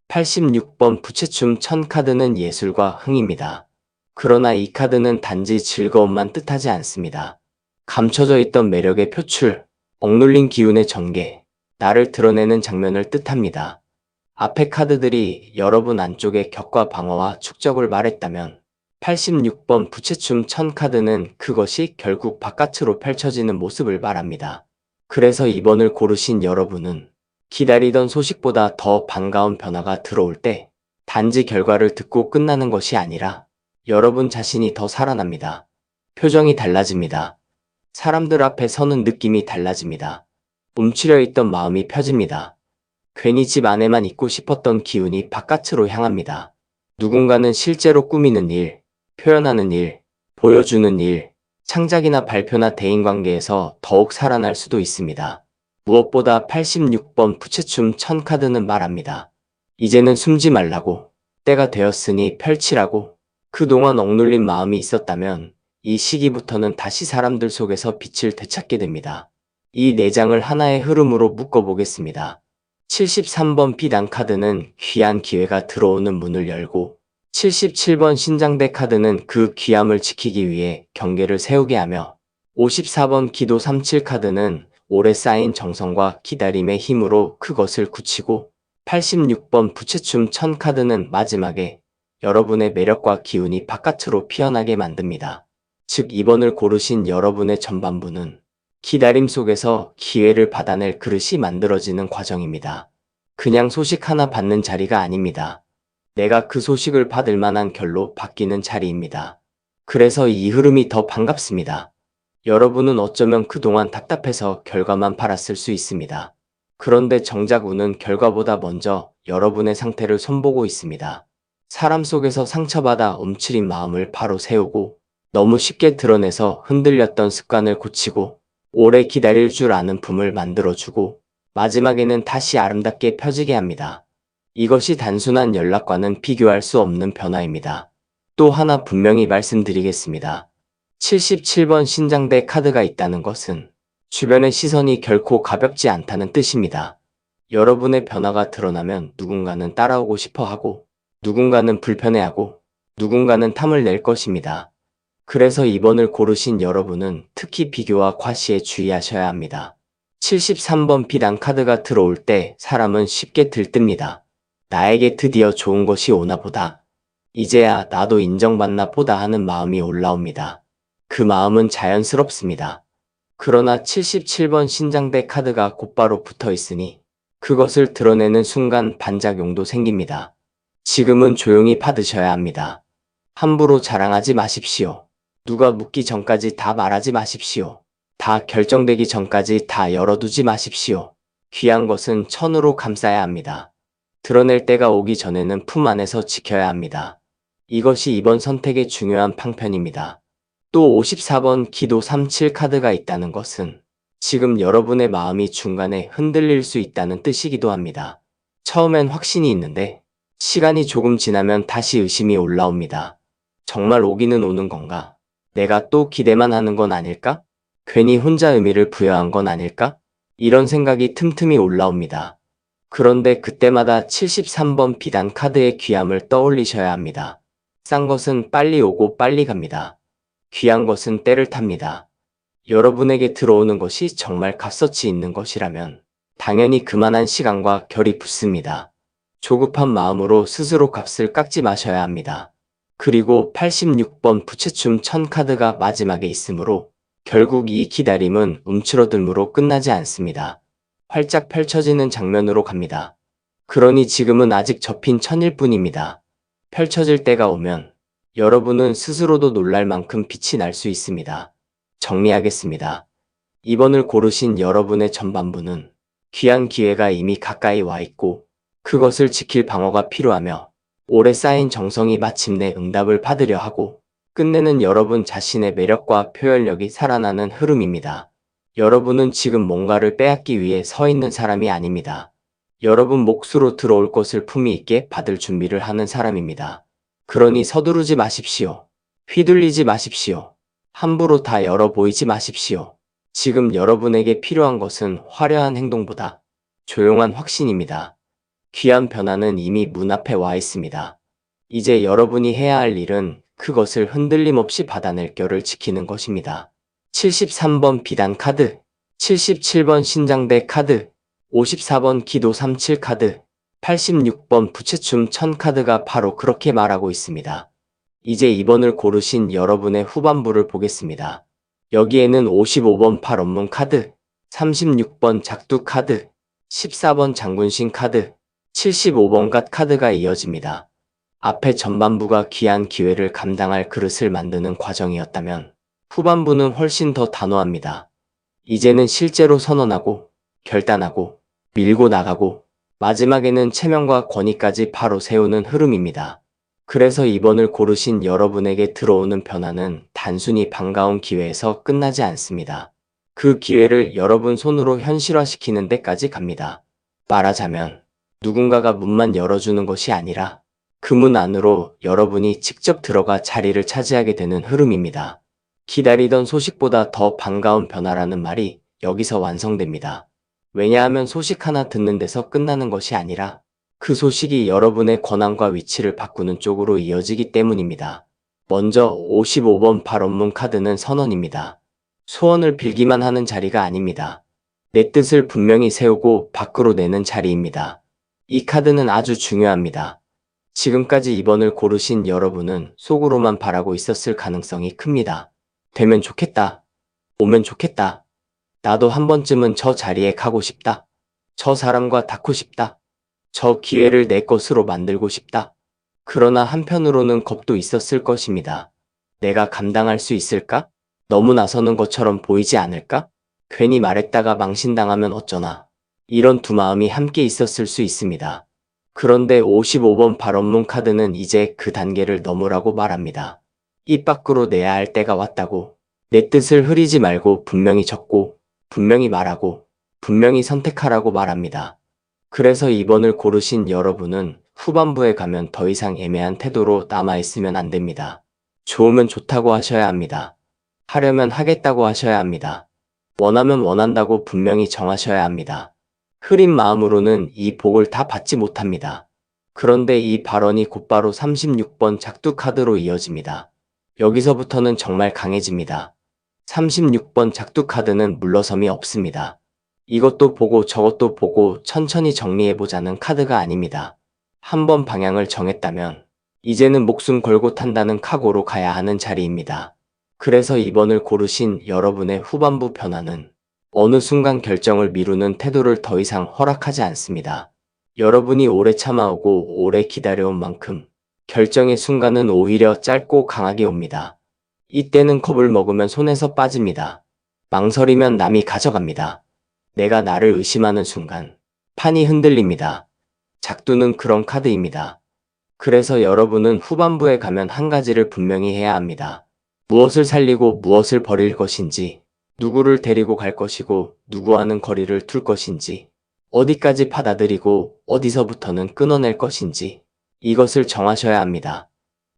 86번 부채춤 1000 카드는 예술과 흥입니다. 그러나 이 카드는 단지 즐거움만 뜻하지 않습니다. 감춰져 있던 매력의 표출, 억눌린 기운의 전개, 나를 드러내는 장면을 뜻합니다. 앞의 카드들이 여러분 안쪽의 격과 방어와 축적을 말했다면 86번 부채춤 1000 카드는 그것이 결국 바깥으로 펼쳐지는 모습을 말합니다. 그래서 2번을 고르신 여러분은 기다리던 소식보다 더 반가운 변화가 들어올 때 단지 결과를 듣고 끝나는 것이 아니라 여러분 자신이 더 살아납니다. 표정이 달라집니다. 사람들 앞에 서는 느낌이 달라집니다. 움츠려 있던 마음이 펴집니다. 괜히 집 안에만 있고 싶었던 기운이 바깥으로 향합니다. 누군가는 실제로 꾸미는 일, 표현하는 일, 보여주는 일, 창작이나 발표나 대인관계에서 더욱 살아날 수도 있습니다. 무엇보다 86번 부채춤 1000 카드는 말합니다. 이제는 숨지 말라고, 때가 되었으니 펼치라고. 그동안 억눌린 마음이 있었다면 이 시기부터는 다시 사람들 속에서 빛을 되찾게 됩니다. 이 내장을 하나의 흐름으로 묶어보겠습니다. 73번 비단 카드는 귀한 기회가 들어오는 문을 열고 77번 신장대 카드는 그 귀함을 지키기 위해 경계를 세우게 하며 54번 기도 37 카드는 오래 쌓인 정성과 기다림의 힘으로 그것을 굳히고 86번 부채춤 1000 카드는 마지막에 여러분의 매력과 기운이 바깥으로 피어나게 만듭니다. 즉 2번을 고르신 여러분의 전반부는 기다림 속에서 기회를 받아낼 그릇이 만들어지는 과정입니다. 그냥 소식 하나 받는 자리가 아닙니다. 내가 그 소식을 받을 만한 결로 바뀌는 자리입니다. 그래서 이 흐름이 더 반갑습니다. 여러분은 어쩌면 그동안 답답해서 결과만 바랐을 수 있습니다. 그런데 정작 운은 결과보다 먼저 여러분의 상태를 손보고 있습니다. 사람 속에서 상처받아 움츠린 마음을 바로 세우고 너무 쉽게 드러내서 흔들렸던 습관을 고치고 오래 기다릴 줄 아는 품을 만들어주고 마지막에는 다시 아름답게 펴지게 합니다. 이것이 단순한 연락과는 비교할 수 없는 변화입니다. 또 하나 분명히 말씀드리겠습니다. 77번 신장대 카드가 있다는 것은 주변의 시선이 결코 가볍지 않다는 뜻입니다. 여러분의 변화가 드러나면 누군가는 따라오고 싶어 하고, 누군가는 불편해하고, 누군가는 탐을 낼 것입니다. 그래서 이번을 고르신 여러분은 특히 비교와 과시에 주의하셔야 합니다. 73번 비단 카드가 들어올 때 사람은 쉽게 들뜹니다. 나에게 드디어 좋은 것이 오나 보다. 이제야 나도 인정받나 보다 하는 마음이 올라옵니다. 그 마음은 자연스럽습니다. 그러나 77번 신장대 카드가 곧바로 붙어 있으니 그것을 드러내는 순간 반작용도 생깁니다. 지금은 조용히 받으셔야 합니다. 함부로 자랑하지 마십시오. 누가 묻기 전까지 다 말하지 마십시오. 다 결정되기 전까지 다 열어두지 마십시오. 귀한 것은 천으로 감싸야 합니다. 드러낼 때가 오기 전에는 품 안에서 지켜야 합니다. 이것이 이번 선택의 중요한 방편입니다. 또 54번 기도 37 카드가 있다는 것은 지금 여러분의 마음이 중간에 흔들릴 수 있다는 뜻이기도 합니다. 처음엔 확신이 있는데 시간이 조금 지나면 다시 의심이 올라옵니다. 정말 오기는 오는 건가? 내가 또 기대만 하는 건 아닐까? 괜히 혼자 의미를 부여한 건 아닐까? 이런 생각이 틈틈이 올라옵니다. 그런데 그때마다 73번 비단 카드의 귀함을 떠올리셔야 합니다. 싼 것은 빨리 오고 빨리 갑니다. 귀한 것은 때를 탑니다. 여러분에게 들어오는 것이 정말 값어치 있는 것이라면 당연히 그만한 시간과 결이 붙습니다. 조급한 마음으로 스스로 값을 깎지 마셔야 합니다. 그리고 86번 부채춤 1000 카드가 마지막에 있으므로 결국 이 기다림은 움츠러들므로 끝나지 않습니다. 활짝 펼쳐지는 장면으로 갑니다. 그러니 지금은 아직 접힌 1000일 뿐입니다. 펼쳐질 때가 오면 여러분은 스스로도 놀랄 만큼 빛이 날 수 있습니다. 정리하겠습니다. 2번을 고르신 여러분의 전반부는 귀한 기회가 이미 가까이 와 있고 그것을 지킬 방어가 필요하며 오래 쌓인 정성이 마침내 응답을 받으려 하고 끝내는 여러분 자신의 매력과 표현력이 살아나는 흐름입니다. 여러분은 지금 뭔가를 빼앗기 위해 서 있는 사람이 아닙니다. 여러분 몫으로 들어올 것을 품위 있게 받을 준비를 하는 사람입니다. 그러니 서두르지 마십시오. 휘둘리지 마십시오. 함부로 다 열어 보이지 마십시오. 지금 여러분에게 필요한 것은 화려한 행동보다 조용한 확신입니다. 귀한 변화는 이미 문 앞에 와 있습니다. 이제 여러분이 해야 할 일은 그것을 흔들림 없이 받아낼 겨를 지키는 것입니다. 73번 비단 카드, 77번 신장대 카드, 54번 기도 37 카드, 86번 부채춤 1000 카드가 바로 그렇게 말하고 있습니다. 이제 2번을 고르신 여러분의 후반부를 보겠습니다. 여기에는 55번 팔원문 카드, 36번 작두 카드, 14번 장군신 카드, 75번 갓 카드가 이어집니다. 앞에 전반부가 귀한 기회를 감당할 그릇을 만드는 과정이었다면 후반부는 훨씬 더 단호합니다. 이제는 실제로 선언하고 결단하고 밀고 나가고 마지막에는 체면과 권위까지 바로 세우는 흐름입니다. 그래서 2번을 고르신 여러분에게 들어오는 변화는 단순히 반가운 기회에서 끝나지 않습니다. 그 기회를 여러분 손으로 현실화시키는 데까지 갑니다. 말하자면 누군가가 문만 열어주는 것이 아니라 그 문 안으로 여러분이 직접 들어가 자리를 차지하게 되는 흐름입니다. 기다리던 소식보다 더 반가운 변화라는 말이 여기서 완성됩니다. 왜냐하면 소식 하나 듣는 데서 끝나는 것이 아니라 그 소식이 여러분의 권한과 위치를 바꾸는 쪽으로 이어지기 때문입니다. 먼저 55번 팔원문 카드는 선언입니다. 소원을 빌기만 하는 자리가 아닙니다. 내 뜻을 분명히 세우고 밖으로 내는 자리입니다. 이 카드는 아주 중요합니다. 지금까지 2번을 고르신 여러분은 속으로만 바라고 있었을 가능성이 큽니다. 되면 좋겠다. 오면 좋겠다. 나도 한 번쯤은 저 자리에 가고 싶다. 저 사람과 닿고 싶다. 저 기회를 내 것으로 만들고 싶다. 그러나 한편으로는 겁도 있었을 것입니다. 내가 감당할 수 있을까? 너무 나서는 것처럼 보이지 않을까? 괜히 말했다가 망신당하면 어쩌나. 이런 두 마음이 함께 있었을 수 있습니다. 그런데 55번 발언문 카드는 이제 그 단계를 넘으라고 말합니다. 입 밖으로 내야 할 때가 왔다고. 내 뜻을 흐리지 말고 분명히 적고, 분명히 말하고, 분명히 선택하라고 말합니다. 그래서 2번을 고르신 여러분은 후반부에 가면 더 이상 애매한 태도로 남아있으면 안 됩니다. 좋으면 좋다고 하셔야 합니다. 하려면 하겠다고 하셔야 합니다. 원하면 원한다고 분명히 정하셔야 합니다. 흐린 마음으로는 이 복을 다 받지 못합니다. 그런데 이 발언이 곧바로 36번 작두 카드로 이어집니다. 여기서부터는 정말 강해집니다. 36번 작두 카드는 물러섬이 없습니다. 이것도 보고 저것도 보고 천천히 정리해보자는 카드가 아닙니다. 한번 방향을 정했다면 이제는 목숨 걸고 탄다는 각오로 가야 하는 자리입니다. 그래서 2번을 고르신 여러분의 후반부 변화는 어느 순간 결정을 미루는 태도를 더 이상 허락하지 않습니다. 여러분이 오래 참아오고 오래 기다려온 만큼 결정의 순간은 오히려 짧고 강하게 옵니다. 이때는 겁을 먹으면 손에서 빠집니다. 망설이면 남이 가져갑니다. 내가 나를 의심하는 순간 판이 흔들립니다. 작두는 그런 카드입니다. 그래서 여러분은 후반부에 가면 한 가지를 분명히 해야 합니다. 무엇을 살리고 무엇을 버릴 것인지, 누구를 데리고 갈 것이고 누구와는 거리를 둘 것인지, 어디까지 받아들이고 어디서부터는 끊어낼 것인지 이것을 정하셔야 합니다.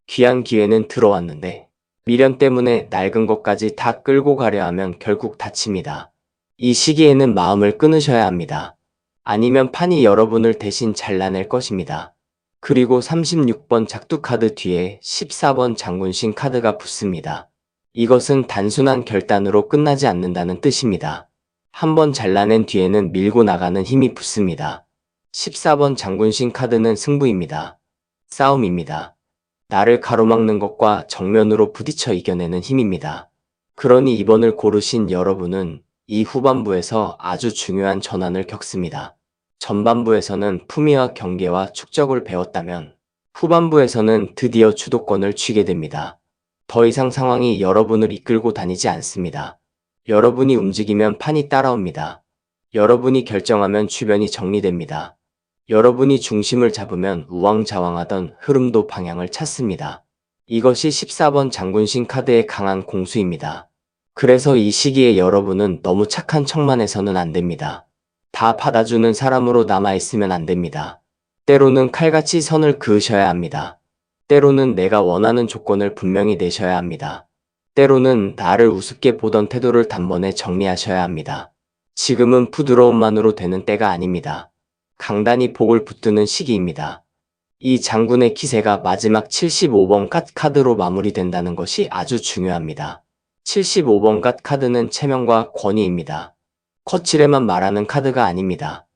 귀한 기회는 들어왔는데 미련 때문에 낡은 것까지 다 끌고 가려 하면 결국 다칩니다. 이 시기에는 마음을 끊으셔야 합니다. 아니면 판이 여러분을 대신 잘라낼 것입니다. 그리고 36번 작두 카드 뒤에 14번 장군신 카드가 붙습니다. 이것은 단순한 결단으로 끝나지 않는다는 뜻입니다. 한번 잘라낸 뒤에는 밀고 나가는 힘이 붙습니다. 14번 장군신 카드는 승부입니다. 싸움입니다. 나를 가로막는 것과 정면으로 부딪혀 이겨내는 힘입니다. 그러니 2번을 고르신 여러분은 이 후반부에서 아주 중요한 전환을 겪습니다. 전반부에서는 품위와 경계와 축적을 배웠다면 후반부에서는 드디어 주도권을 쥐게 됩니다. 더 이상 상황이 여러분을 이끌고 다니지 않습니다. 여러분이 움직이면 판이 따라옵니다. 여러분이 결정하면 주변이 정리됩니다. 여러분이 중심을 잡으면 우왕좌왕하던 흐름도 방향을 찾습니다. 이것이 14번 장군신 카드의 강한 공수입니다. 그래서 이 시기에 여러분은 너무 착한 척만 해서는 안 됩니다. 다 받아주는 사람으로 남아있으면 안 됩니다. 때로는 칼같이 선을 그으셔야 합니다. 때로는 내가 원하는 조건을 분명히 내셔야 합니다. 때로는 나를 우습게 보던 태도를 단번에 정리하셔야 합니다. 지금은 부드러움만으로 되는 때가 아닙니다. 강단이 복을 붙드는 시기입니다. 이 장군의 기세가 마지막 75번 카드로 마무리된다는 것이 아주 중요합니다. 75번 카드는 체면과 권위입니다. 거칠에만 말하는 카드가 아닙니다.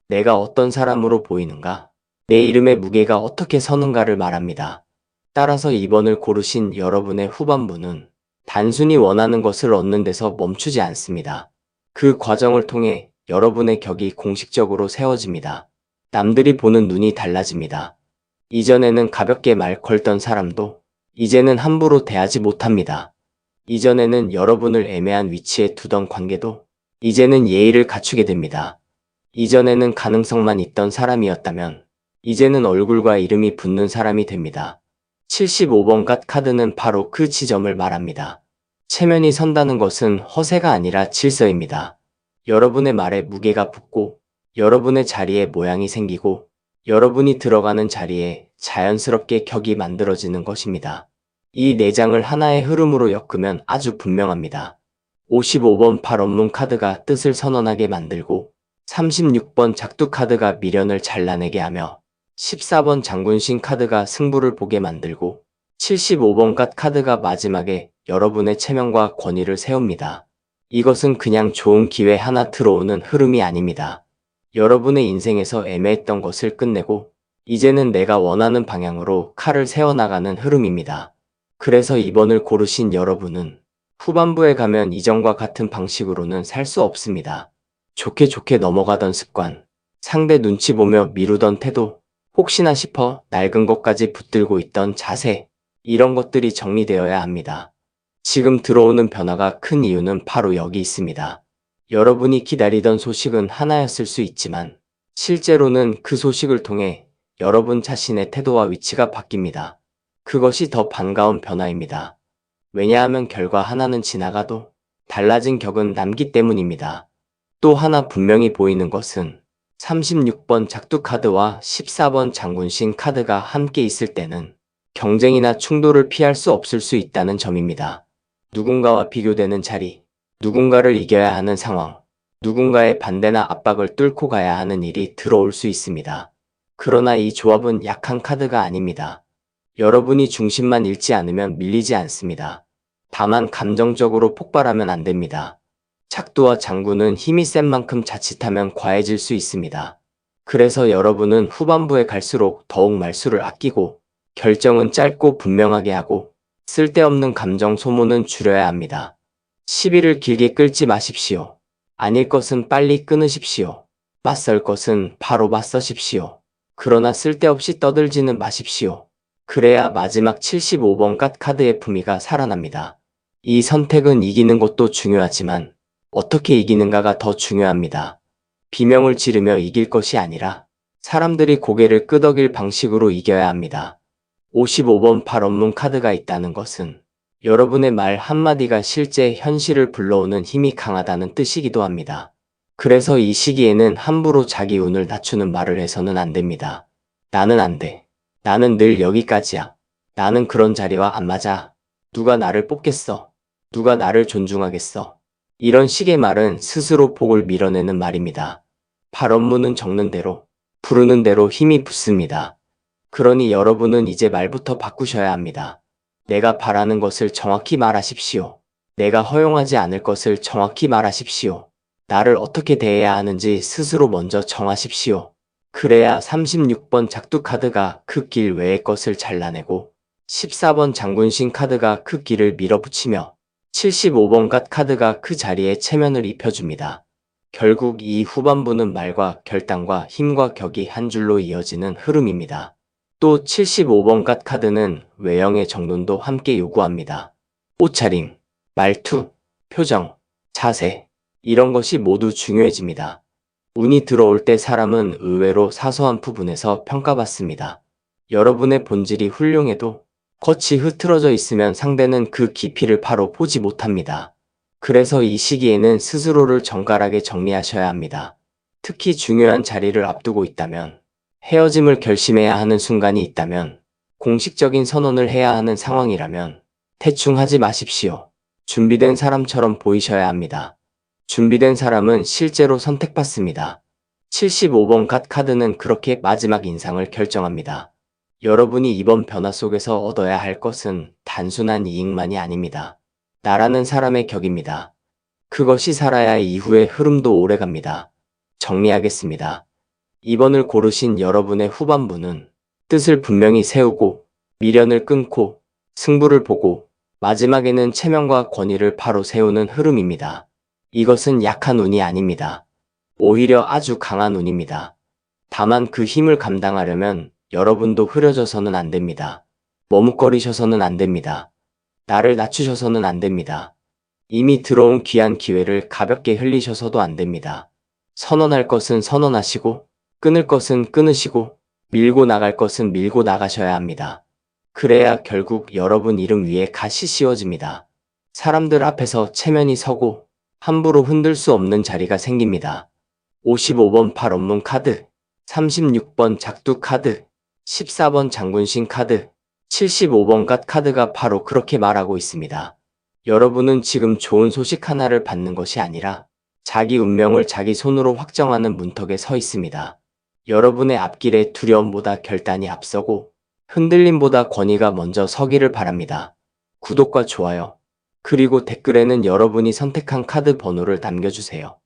내가 어떤 사람으로 보이는가? 내 이름의 무게가 어떻게 서는가를 말합니다. 따라서 2번을 고르신 여러분의 후반부는 단순히 원하는 것을 얻는 데서 멈추지 않습니다. 그 과정을 통해 여러분의 격이 공식적으로 세워집니다. 남들이 보는 눈이 달라집니다. 이전에는 가볍게 말 걸던 사람도 이제는 함부로 대하지 못합니다. 이전에는 여러분을 애매한 위치에 두던 관계도 이제는 예의를 갖추게 됩니다. 이전에는 가능성만 있던 사람이었다면 이제는 얼굴과 이름이 붙는 사람이 됩니다. 75번 카드는 바로 그 지점을 말합니다. 체면이 선다는 것은 허세가 아니라 질서입니다. 여러분의 말에 무게가 붙고 여러분의 자리에 모양이 생기고 여러분이 들어가는 자리에 자연스럽게 격이 만들어지는 것입니다. 이 내장을 하나의 흐름으로 엮으면 아주 분명합니다. 55번 발언문 카드가 뜻을 선언하게 만들고 36번 작두 카드가 미련을 잘라내게 하며 14번 장군신 카드가 승부를 보게 만들고 75번 카드가 마지막에 여러분의 체면과 권위를 세웁니다. 이것은 그냥 좋은 기회 하나 들어오는 흐름이 아닙니다. 여러분의 인생에서 애매했던 것을 끝내고 이제는 내가 원하는 방향으로 칼을 세워나가는 흐름입니다. 그래서 2번을 고르신 여러분은 후반부에 가면 이전과 같은 방식으로는 살 수 없습니다. 좋게 좋게 넘어가던 습관, 상대 눈치 보며 미루던 태도, 혹시나 싶어 낡은 것까지 붙들고 있던 자세, 이런 것들이 정리되어야 합니다. 지금 들어오는 변화가 큰 이유는 바로 여기 있습니다. 여러분이 기다리던 소식은 하나였을 수 있지만 실제로는 그 소식을 통해 여러분 자신의 태도와 위치가 바뀝니다. 그것이 더 반가운 변화입니다. 왜냐하면 결과 하나는 지나가도 달라진 격은 남기 때문입니다. 또 하나 분명히 보이는 것은 36번 작두 카드와 14번 장군신 카드가 함께 있을 때는 경쟁이나 충돌을 피할 수 없을 수 있다는 점입니다. 누군가와 비교되는 자리, 누군가를 이겨야 하는 상황, 누군가의 반대나 압박을 뚫고 가야 하는 일이 들어올 수 있습니다. 그러나 이 조합은 약한 카드가 아닙니다. 여러분이 중심만 잃지 않으면 밀리지 않습니다. 다만 감정적으로 폭발하면 안 됩니다. 작두와 장구는 힘이 센 만큼 자칫하면 과해질 수 있습니다. 그래서 여러분은 후반부에 갈수록 더욱 말수를 아끼고 결정은 짧고 분명하게 하고 쓸데없는 감정 소모는 줄여야 합니다. 시비를 길게 끌지 마십시오. 아닐 것은 빨리 끊으십시오. 맞설 것은 바로 맞서십시오. 그러나 쓸데없이 떠들지는 마십시오. 그래야 마지막 75번 갓 카드의 품위가 살아납니다. 이 선택은 이기는 것도 중요하지만 어떻게 이기는가가 더 중요합니다. 비명을 지르며 이길 것이 아니라 사람들이 고개를 끄덕일 방식으로 이겨야 합니다. 55번 팔원문 카드가 있다는 것은 여러분의 말 한마디가 실제 현실을 불러오는 힘이 강하다는 뜻이기도 합니다. 그래서 이 시기에는 함부로 자기 운을 낮추는 말을 해서는 안 됩니다. 나는 안 돼. 나는 늘 여기까지야. 나는 그런 자리와 안 맞아. 누가 나를 뽑겠어. 누가 나를 존중하겠어. 이런 식의 말은 스스로 복을 밀어내는 말입니다. 발언문은 적는 대로, 부르는 대로 힘이 붙습니다. 그러니 여러분은 이제 말부터 바꾸셔야 합니다. 내가 바라는 것을 정확히 말하십시오. 내가 허용하지 않을 것을 정확히 말하십시오. 나를 어떻게 대해야 하는지 스스로 먼저 정하십시오. 그래야 36번 작두 카드가 그 길 외의 것을 잘라내고 14번 장군신 카드가 그 길을 밀어붙이며 75번 갓 카드가 그 자리에 체면을 입혀줍니다. 결국 이 후반부는 말과 결단과 힘과 격이 한 줄로 이어지는 흐름입니다. 또 75번 갓 카드는 외형의 정돈도 함께 요구합니다. 옷차림, 말투, 표정, 자세, 이런 것이 모두 중요해집니다. 운이 들어올 때 사람은 의외로 사소한 부분에서 평가받습니다. 여러분의 본질이 훌륭해도 겉이 흐트러져 있으면 상대는 그 깊이를 바로 보지 못합니다. 그래서 이 시기에는 스스로를 정갈하게 정리하셔야 합니다. 특히 중요한 자리를 앞두고 있다면, 헤어짐을 결심해야 하는 순간이 있다면, 공식적인 선언을 해야 하는 상황이라면 대충 하지 마십시오. 준비된 사람처럼 보이셔야 합니다. 준비된 사람은 실제로 선택받습니다. 75번 갓 카드는 그렇게 마지막 인상을 결정합니다. 여러분이 이번 변화 속에서 얻어야 할 것은 단순한 이익만이 아닙니다. 나라는 사람의 격입니다. 그것이 살아야 이후의 흐름도 오래갑니다. 정리하겠습니다. 2번을 고르신 여러분의 후반부는 뜻을 분명히 세우고 미련을 끊고 승부를 보고 마지막에는 체면과 권위를 바로 세우는 흐름입니다. 이것은 약한 운이 아닙니다. 오히려 아주 강한 운입니다. 다만 그 힘을 감당하려면 여러분도 흐려져서는 안 됩니다. 머뭇거리셔서는 안 됩니다. 나를 낮추셔서는 안 됩니다. 이미 들어온 귀한 기회를 가볍게 흘리셔서도 안 됩니다. 선언할 것은 선언하시고 끊을 것은 끊으시고 밀고 나갈 것은 밀고 나가셔야 합니다. 그래야 결국 여러분 이름 위에 갓이 씌워집니다. 사람들 앞에서 체면이 서고 함부로 흔들 수 없는 자리가 생깁니다. 55번 팔원문 카드, 36번 작두 카드, 14번 장군신 카드, 75번 갓 카드가 바로 그렇게 말하고 있습니다. 여러분은 지금 좋은 소식 하나를 받는 것이 아니라 자기 운명을 자기 손으로 확정하는 문턱에 서 있습니다. 여러분의 앞길에 두려움보다 결단이 앞서고 흔들림보다 권위가 먼저 서기를 바랍니다. 구독과 좋아요, 그리고 댓글에는 여러분이 선택한 카드 번호를 남겨주세요.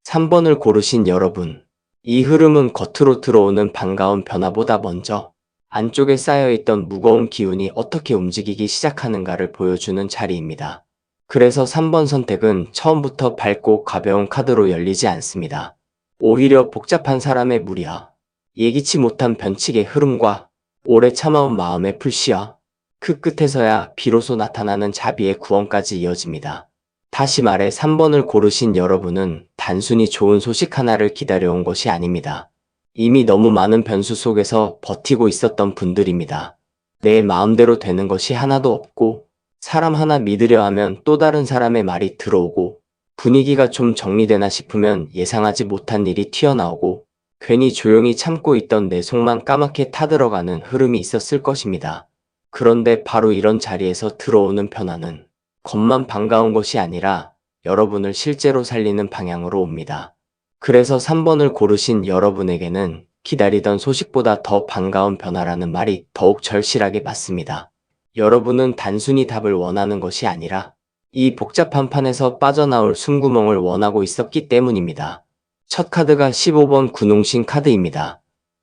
3번을 고르신 여러분, 이 흐름은 겉으로 들어오는 반가운 변화보다 먼저 안쪽에 쌓여있던 무거운 기운이 어떻게 움직이기 시작하는가를 보여주는 자리입니다. 그래서 3번 선택은 처음부터 밝고 가벼운 카드로 열리지 않습니다. 오히려 복잡한 사람의 무리와 예기치 못한 변칙의 흐름과 오래 참아온 마음의 불씨와 그 끝에서야 비로소 나타나는 자비의 구원까지 이어집니다. 다시 말해 3번을 고르신 여러분은 단순히 좋은 소식 하나를 기다려온 것이 아닙니다. 이미 너무 많은 변수 속에서 버티고 있었던 분들입니다. 내 마음대로 되는 것이 하나도 없고 사람 하나 믿으려 하면 또 다른 사람의 말이 들어오고 분위기가 좀 정리되나 싶으면 예상하지 못한 일이 튀어나오고 괜히 조용히 참고 있던 내 속만 까맣게 타들어가는 흐름이 있었을 것입니다. 그런데 바로 이런 자리에서 들어오는 변화는 겉만 반가운 것이 아니라 여러분을 실제로 살리는 방향으로 옵니다. 그래서 3번을 고르신 여러분에게는 기다리던 소식보다 더 반가운 변화라는 말이 더욱 절실하게 맞습니다. 여러분은 단순히 답을 원하는 것이 아니라 이 복잡한 판에서 빠져나올 숨구멍을 원하고 있었기 때문입니다. 첫 카드가 15번 군웅신 카드입니다.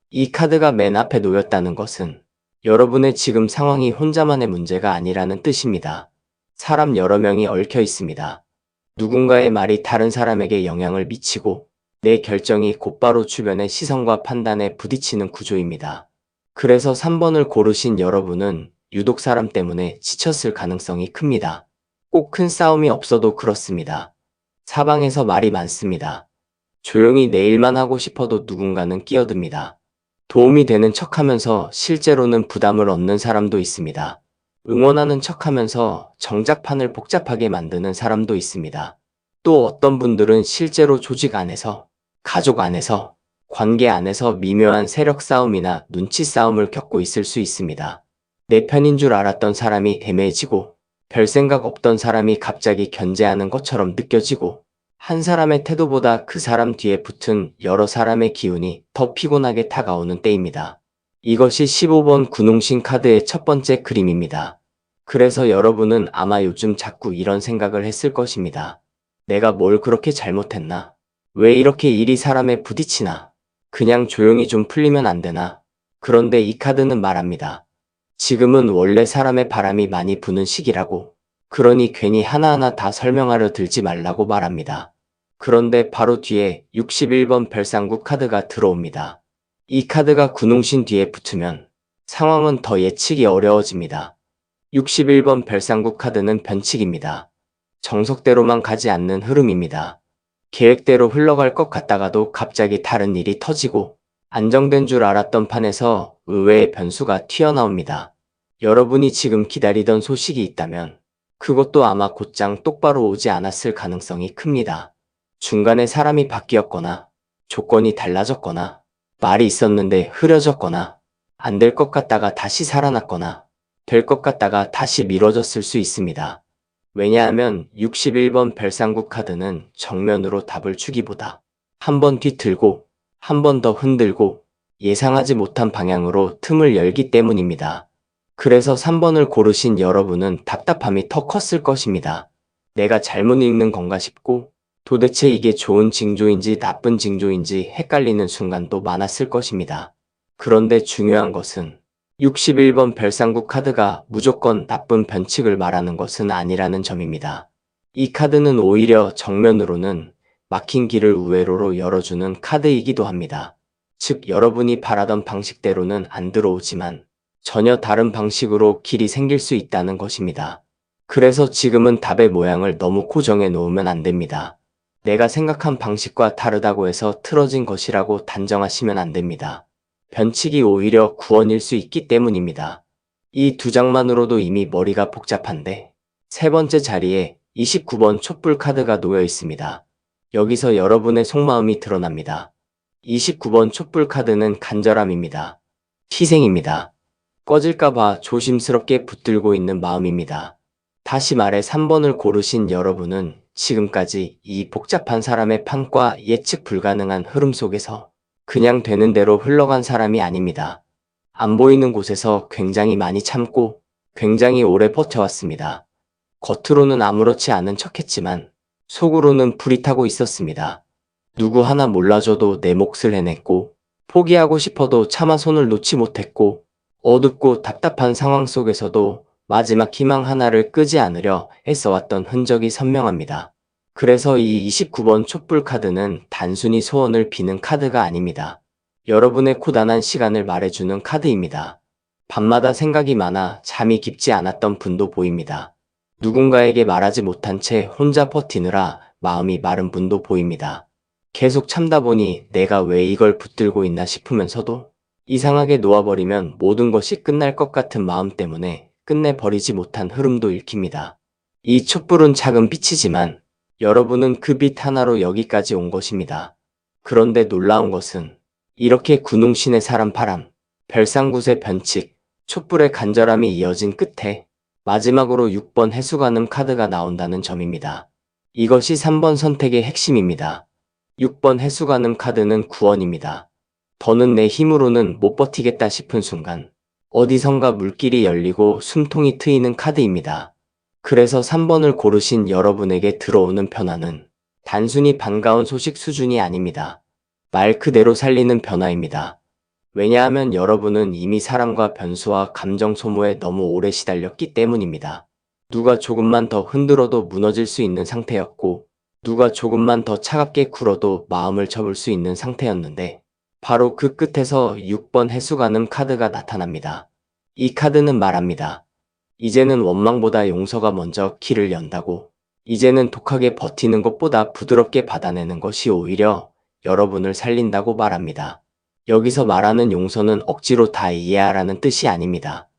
이 카드가 맨 앞에 놓였다는 것은 여러분의 지금 상황이 혼자만의 문제가 아니라는 뜻입니다. 사람 여러 명이 얽혀 있습니다. 누군가의 말이 다른 사람에게 영향을 미치고 내 결정이 곧바로 주변의 시선과 판단에 부딪히는 구조입니다. 그래서 3번을 고르신 여러분은 유독 사람 때문에 지쳤을 가능성이 큽니다. 꼭 큰 싸움이 없어도 그렇습니다. 사방에서 말이 많습니다. 조용히 내 일만 하고 싶어도 누군가는 끼어듭니다. 도움이 되는 척하면서 실제로는 부담을 얻는 사람도 있습니다. 응원하는 척하면서 정작 판을 복잡하게 만드는 사람도 있습니다. 또 어떤 분들은 실제로 조직 안에서, 가족 안에서, 관계 안에서 미묘한 세력 싸움이나 눈치 싸움을 겪고 있을 수 있습니다. 내 편인 줄 알았던 사람이 애매해지고 별 생각 없던 사람이 갑자기 견제하는 것처럼 느껴지고 한 사람의 태도보다 그 사람 뒤에 붙은 여러 사람의 기운이 더 피곤하게 다가오는 때입니다. 이것이 15번 군웅신 카드의 첫 번째 그림입니다. 그래서 여러분은 아마 요즘 자꾸 이런 생각을 했을 것입니다. 내가 뭘 그렇게 잘못했나? 왜 이렇게 일이 사람에 부딪히나? 그냥 조용히 좀 풀리면 안 되나? 그런데 이 카드는 말합니다. 지금은 원래 사람의 바람이 많이 부는 시기라고. 그러니 괜히 하나하나 다 설명하려 들지 말라고 말합니다. 그런데 바로 뒤에 61번 별상국 카드가 들어옵니다. 이 카드가 군웅신 뒤에 붙으면 상황은 더 예측이 어려워집니다. 61번 별상국 카드는 변칙입니다. 정석대로만 가지 않는 흐름입니다. 계획대로 흘러갈 것 같다가도 갑자기 다른 일이 터지고 안정된 줄 알았던 판에서 의외의 변수가 튀어나옵니다. 여러분이 지금 기다리던 소식이 있다면 그것도 아마 곧장 똑바로 오지 않았을 가능성이 큽니다. 중간에 사람이 바뀌었거나 조건이 달라졌거나 말이 있었는데 흐려졌거나 안 될 것 같다가 다시 살아났거나 될 것 같다가 다시 미뤄졌을 수 있습니다. 왜냐하면 61번 별상국 카드는 정면으로 답을 주기보다 한 번 뒤틀고 한 번 더 흔들고 예상하지 못한 방향으로 틈을 열기 때문입니다. 그래서 3번을 고르신 여러분은 답답함이 더 컸을 것입니다. 내가 잘못 읽는 건가 싶고 도대체 이게 좋은 징조인지 나쁜 징조인지 헷갈리는 순간도 많았을 것입니다. 그런데 중요한 것은 61번 별상국 카드가 무조건 나쁜 변칙을 말하는 것은 아니라는 점입니다. 이 카드는 오히려 정면으로는 막힌 길을 우회로로 열어주는 카드이기도 합니다. 즉 여러분이 바라던 방식대로는 안 들어오지만 전혀 다른 방식으로 길이 생길 수 있다는 것입니다. 그래서 지금은 답의 모양을 너무 고정해 놓으면 안 됩니다. 내가 생각한 방식과 다르다고 해서 틀어진 것이라고 단정하시면 안 됩니다. 변칙이 오히려 구원일 수 있기 때문입니다. 이 두 장만으로도 이미 머리가 복잡한데 세 번째 자리에 29번 촛불 카드가 놓여 있습니다. 여기서 여러분의 속마음이 드러납니다. 29번 촛불 카드는 간절함입니다. 희생입니다. 꺼질까봐 조심스럽게 붙들고 있는 마음입니다. 다시 말해 3번을 고르신 여러분은 지금까지 이 복잡한 사람의 판과 예측 불가능한 흐름 속에서 그냥 되는 대로 흘러간 사람이 아닙니다. 안 보이는 곳에서 굉장히 많이 참고 굉장히 오래 버텨왔습니다. 겉으로는 아무렇지 않은 척했지만 속으로는 불이 타고 있었습니다. 누구 하나 몰라줘도 내 몫을 해냈고 포기하고 싶어도 차마 손을 놓지 못했고 어둡고 답답한 상황 속에서도 마지막 희망 하나를 끄지 않으려 애써왔던 흔적이 선명합니다. 그래서 이 29번 촛불 카드는 단순히 소원을 비는 카드가 아닙니다. 여러분의 고단한 시간을 말해주는 카드입니다. 밤마다 생각이 많아 잠이 깊지 않았던 분도 보입니다. 누군가에게 말하지 못한 채 혼자 버티느라 마음이 마른 분도 보입니다. 계속 참다 보니 내가 왜 이걸 붙들고 있나 싶으면서도 이상하게 놓아버리면 모든 것이 끝날 것 같은 마음 때문에 끝내버리지 못한 흐름도 읽힙니다. 이 촛불은 작은 빛이지만 여러분은 그 빛 하나로 여기까지 온 것입니다. 그런데 놀라운 것은 이렇게 군웅신의 사람 바람, 별상굿의 변칙, 촛불의 간절함이 이어진 끝에 마지막으로 6번 해수관음 카드가 나온다는 점입니다. 이것이 3번 선택의 핵심입니다. 6번 해수관음 카드는 구원입니다. 더는 내 힘으로는 못 버티겠다 싶은 순간 어디선가 물길이 열리고 숨통이 트이는 카드입니다. 그래서 3번을 고르신 여러분에게 들어오는 변화는 단순히 반가운 소식 수준이 아닙니다. 말 그대로 살리는 변화입니다. 왜냐하면 여러분은 이미 사람과 변수와 감정 소모에 너무 오래 시달렸기 때문입니다. 누가 조금만 더 흔들어도 무너질 수 있는 상태였고, 누가 조금만 더 차갑게 굴어도 마음을 접을 수 있는 상태였는데, 바로 그 끝에서 6번 해수관음 카드가 나타납니다. 이 카드는 말합니다. 이제는 원망보다 용서가 먼저 길을 연다고, 이제는 독하게 버티는 것보다 부드럽게 받아내는 것이 오히려 여러분을 살린다고 말합니다. 여기서 말하는 용서는 억지로 다 이해하라는 뜻이 아닙니다.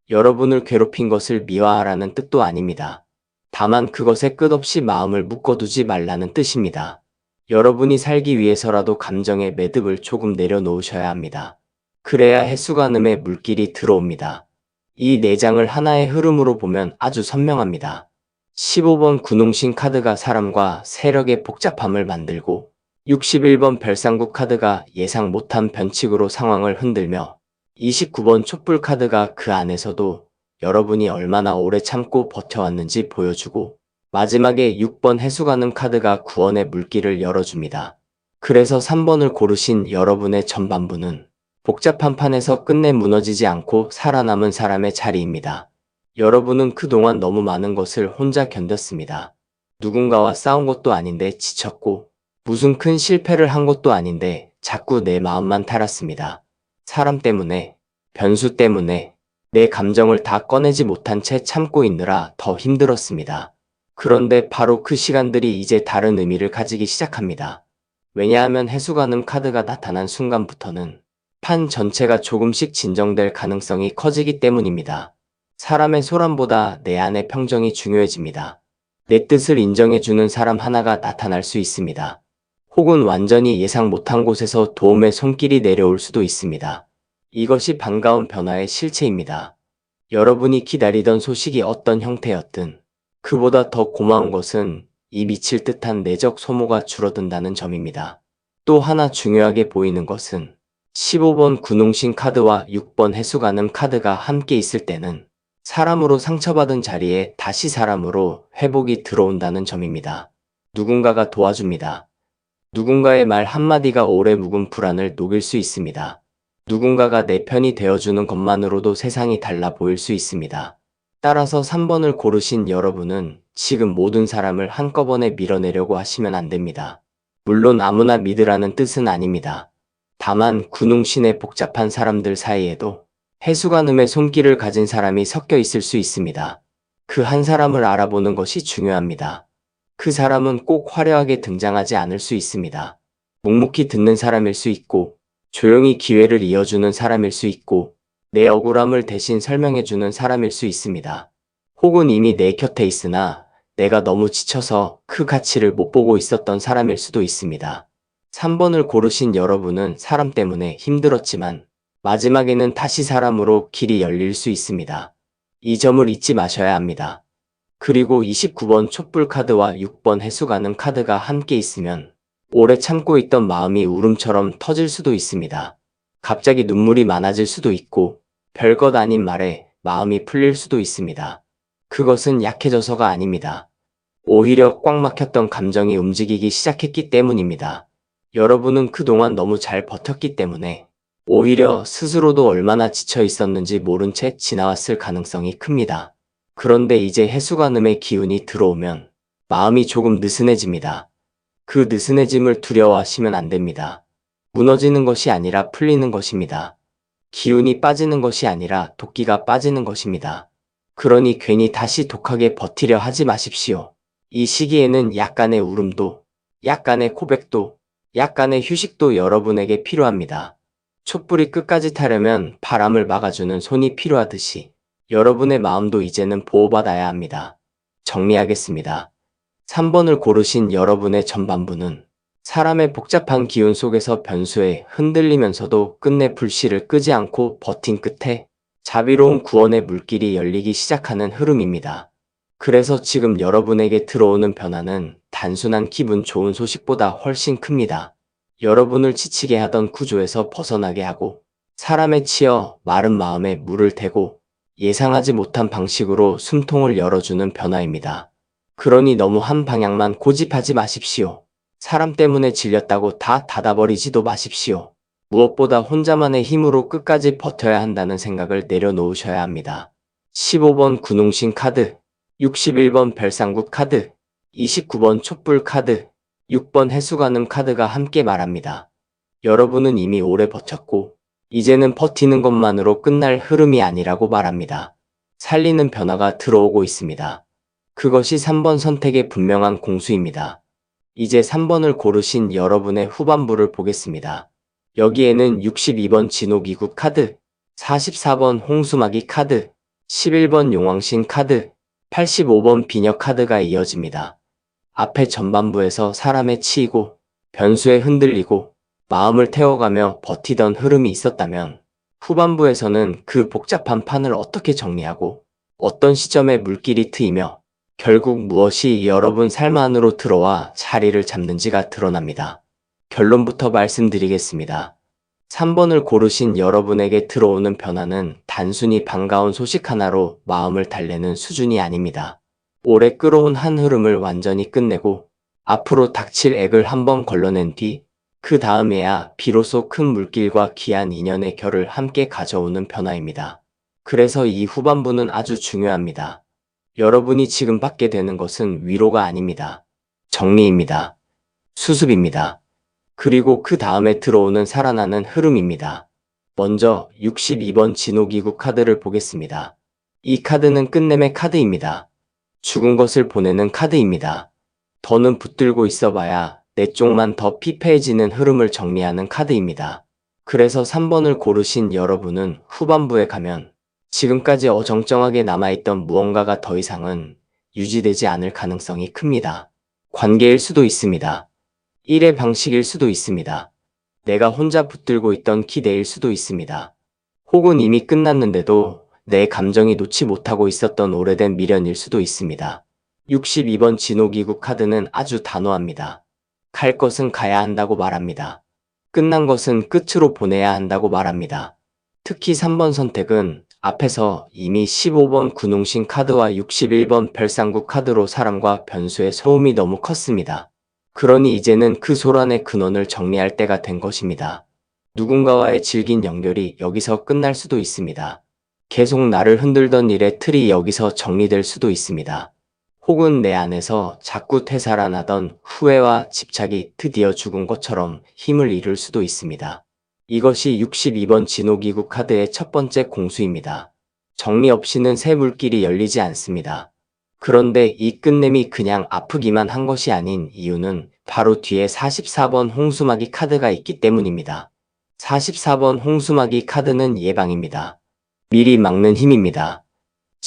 여러분을 괴롭힌 것을 미화하라는 뜻도 아닙니다. 다만 그것에 끝없이 마음을 묶어두지 말라는 뜻입니다. 여러분이 살기 위해서라도 감정의 매듭을 조금 내려놓으셔야 합니다. 그래야 해수관음에 물길이 들어옵니다. 이 4장을 하나의 흐름으로 보면 아주 선명합니다. 15번 군웅신 카드가 사람과 세력의 복잡함을 만들고 61번 별상국 카드가 예상 못한 변칙으로 상황을 흔들며 29번 촛불 카드가 그 안에서도 여러분이 얼마나 오래 참고 버텨왔는지 보여주고 마지막에 6번 해수관음 카드가 구원의 물길을 열어줍니다. 그래서 3번을 고르신 여러분의 전반부는 복잡한 판에서 끝내 무너지지 않고 살아남은 사람의 자리입니다. 여러분은 그동안 너무 많은 것을 혼자 견뎠습니다. 누군가와 싸운 것도 아닌데 지쳤고 무슨 큰 실패를 한 것도 아닌데 자꾸 내 마음만 탈았습니다. 사람 때문에, 변수 때문에 내 감정을 다 꺼내지 못한 채 참고 있느라 더 힘들었습니다. 그런데 바로 그 시간들이 이제 다른 의미를 가지기 시작합니다. 왜냐하면 해수관음 카드가 나타난 순간부터는 판 전체가 조금씩 진정될 가능성이 커지기 때문입니다. 사람의 소란보다 내 안의 평정이 중요해집니다. 내 뜻을 인정해주는 사람 하나가 나타날 수 있습니다. 혹은 완전히 예상 못한 곳에서 도움의 손길이 내려올 수도 있습니다. 이것이 반가운 변화의 실체입니다. 여러분이 기다리던 소식이 어떤 형태였든 그보다 더 고마운 것은 이 미칠 듯한 내적 소모가 줄어든다는 점입니다. 또 하나 중요하게 보이는 것은 15번 군웅신 카드와 6번 해수관음 카드가 함께 있을 때는 사람으로 상처받은 자리에 다시 사람으로 회복이 들어온다는 점입니다. 누군가가 도와줍니다. 누군가의 말 한마디가 오래 묵은 불안을 녹일 수 있습니다. 누군가가 내 편이 되어주는 것만으로도 세상이 달라 보일 수 있습니다. 따라서 3번을 고르신 여러분은 지금 모든 사람을 한꺼번에 밀어내려고 하시면 안 됩니다. 물론 아무나 믿으라는 뜻은 아닙니다. 다만 군웅신의 복잡한 사람들 사이에도 해수관음의 손길을 가진 사람이 섞여 있을 수 있습니다. 그 한 사람을 알아보는 것이 중요합니다. 그 사람은 꼭 화려하게 등장하지 않을 수 있습니다. 묵묵히 듣는 사람일 수 있고 조용히 기회를 이어주는 사람일 수 있고 내 억울함을 대신 설명해주는 사람일 수 있습니다. 혹은 이미 내 곁에 있으나 내가 너무 지쳐서 그 가치를 못 보고 있었던 사람일 수도 있습니다. 3번을 고르신 여러분은 사람 때문에 힘들었지만 마지막에는 다시 사람으로 길이 열릴 수 있습니다. 이 점을 잊지 마셔야 합니다. 그리고 29번 촛불 카드와 6번 해수관음 카드가 함께 있으면 오래 참고 있던 마음이 울음처럼 터질 수도 있습니다. 갑자기 눈물이 많아질 수도 있고 별것 아닌 말에 마음이 풀릴 수도 있습니다. 그것은 약해져서가 아닙니다. 오히려 꽉 막혔던 감정이 움직이기 시작했기 때문입니다. 여러분은 그동안 너무 잘 버텼기 때문에 오히려 스스로도 얼마나 지쳐 있었는지 모른 채 지나왔을 가능성이 큽니다. 그런데 이제 해수관음의 기운이 들어오면 마음이 조금 느슨해집니다. 그 느슨해짐을 두려워하시면 안 됩니다. 무너지는 것이 아니라 풀리는 것입니다. 기운이 빠지는 것이 아니라 도끼가 빠지는 것입니다. 그러니 괜히 다시 독하게 버티려 하지 마십시오. 이 시기에는 약간의 울음도, 약간의 고백도, 약간의 휴식도 여러분에게 필요합니다. 촛불이 끝까지 타려면 바람을 막아주는 손이 필요하듯이 여러분의 마음도 이제는 보호받아야 합니다. 정리하겠습니다. 3번을 고르신 여러분의 전반부는 사람의 복잡한 기운 속에서 변수에 흔들리면서도 끝내 불씨를 끄지 않고 버틴 끝에 자비로운 구원의 물길이 열리기 시작하는 흐름입니다. 그래서 지금 여러분에게 들어오는 변화는 단순한 기분 좋은 소식보다 훨씬 큽니다. 여러분을 지치게 하던 구조에서 벗어나게 하고 사람에 치여 마른 마음에 물을 대고 예상하지 못한 방식으로 숨통을 열어주는 변화입니다. 그러니 너무 한 방향만 고집하지 마십시오. 사람 때문에 질렸다고 다 닫아버리지도 마십시오. 무엇보다 혼자만의 힘으로 끝까지 버텨야 한다는 생각을 내려놓으셔야 합니다. 15번 군웅신 카드, 61번 별상국 카드, 29번 촛불 카드, 6번 해수관음 카드가 함께 말합니다. 여러분은 이미 오래 버텼고 이제는 버티는 것만으로 끝날 흐름이 아니라고 말합니다. 살리는 변화가 들어오고 있습니다. 그것이 3번 선택의 분명한 공수입니다. 이제 3번을 고르신 여러분의 후반부를 보겠습니다. 여기에는 62번 진호기구 카드, 44번 홍수마기 카드, 11번 용왕신 카드, 85번 비녀 카드가 이어집니다. 앞에 전반부에서 사람에 치이고 변수에 흔들리고 마음을 태워가며 버티던 흐름이 있었다면 후반부에서는 그 복잡한 판을 어떻게 정리하고 어떤 시점에 물길이 트이며 결국 무엇이 여러분 삶 안으로 들어와 자리를 잡는지가 드러납니다. 결론부터 말씀드리겠습니다. 3번을 고르신 여러분에게 들어오는 변화는 단순히 반가운 소식 하나로 마음을 달래는 수준이 아닙니다. 오래 끌어온 한 흐름을 완전히 끝내고 앞으로 닥칠 액을 한번 걸러낸 뒤 그 다음에야 비로소 큰 물길과 귀한 인연의 결을 함께 가져오는 변화입니다. 그래서 이 후반부는 아주 중요합니다. 여러분이 지금 받게 되는 것은 위로가 아닙니다. 정리입니다. 수습입니다. 그리고 그 다음에 들어오는 살아나는 흐름입니다. 먼저 62번 진호기구 카드를 보겠습니다. 이 카드는 끝냄의 카드입니다. 죽은 것을 보내는 카드입니다. 더는 붙들고 있어봐야 내 쪽만 더 피폐해지는 흐름을 정리하는 카드입니다. 그래서 3번을 고르신 여러분은 후반부에 가면 지금까지 어정쩡하게 남아있던 무언가가 더 이상은 유지되지 않을 가능성이 큽니다. 관계일 수도 있습니다. 일의 방식일 수도 있습니다. 내가 혼자 붙들고 있던 기대일 수도 있습니다. 혹은 이미 끝났는데도 내 감정이 놓지 못하고 있었던 오래된 미련일 수도 있습니다. 62번 진호기구 카드는 아주 단호합니다. 갈 것은 가야 한다고 말합니다. 끝난 것은 끝으로 보내야 한다고 말합니다. 특히 3번 선택은 앞에서 이미 15번 군웅신 카드와 61번 별상국 카드로 사람과 변수의 소음이 너무 컸습니다. 그러니 이제는 그 소란의 근원을 정리할 때가 된 것입니다. 누군가와의 질긴 연결이 여기서 끝날 수도 있습니다. 계속 나를 흔들던 일의 틀이 여기서 정리될 수도 있습니다. 혹은 내 안에서 자꾸 되살아나던 후회와 집착이 드디어 죽은 것처럼 힘을 잃을 수도 있습니다. 이것이 62번 진호기구 카드의 첫 번째 공수입니다. 정리 없이는 새 물길이 열리지 않습니다. 그런데 이 끝냄이 그냥 아프기만 한 것이 아닌 이유는 바로 뒤에 44번 홍수마기 카드가 있기 때문입니다. 44번 홍수마기 카드는 예방입니다. 미리 막는 힘입니다.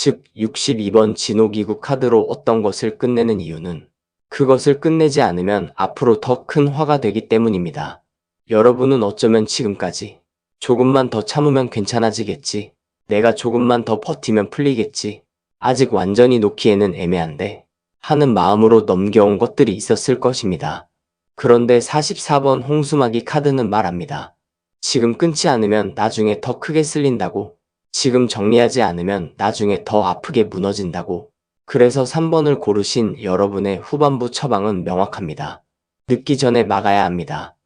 즉 62번 진호기구 카드로 어떤 것을 끝내는 이유는 그것을 끝내지 않으면 앞으로 더 큰 화가 되기 때문입니다. 여러분은 어쩌면 지금까지 조금만 더 참으면 괜찮아지겠지, 내가 조금만 더 버티면 풀리겠지, 아직 완전히 놓기에는 애매한데 하는 마음으로 넘겨온 것들이 있었을 것입니다. 그런데 44번 홍수마기 카드는 말합니다. 지금 끊지 않으면 나중에 더 크게 쓸린다고, 지금 정리하지 않으면 나중에 더 아프게 무너진다고. 그래서 3번을 고르신 여러분의 후반부 처방은 명확합니다. 늦기 전에 막아야 합니다.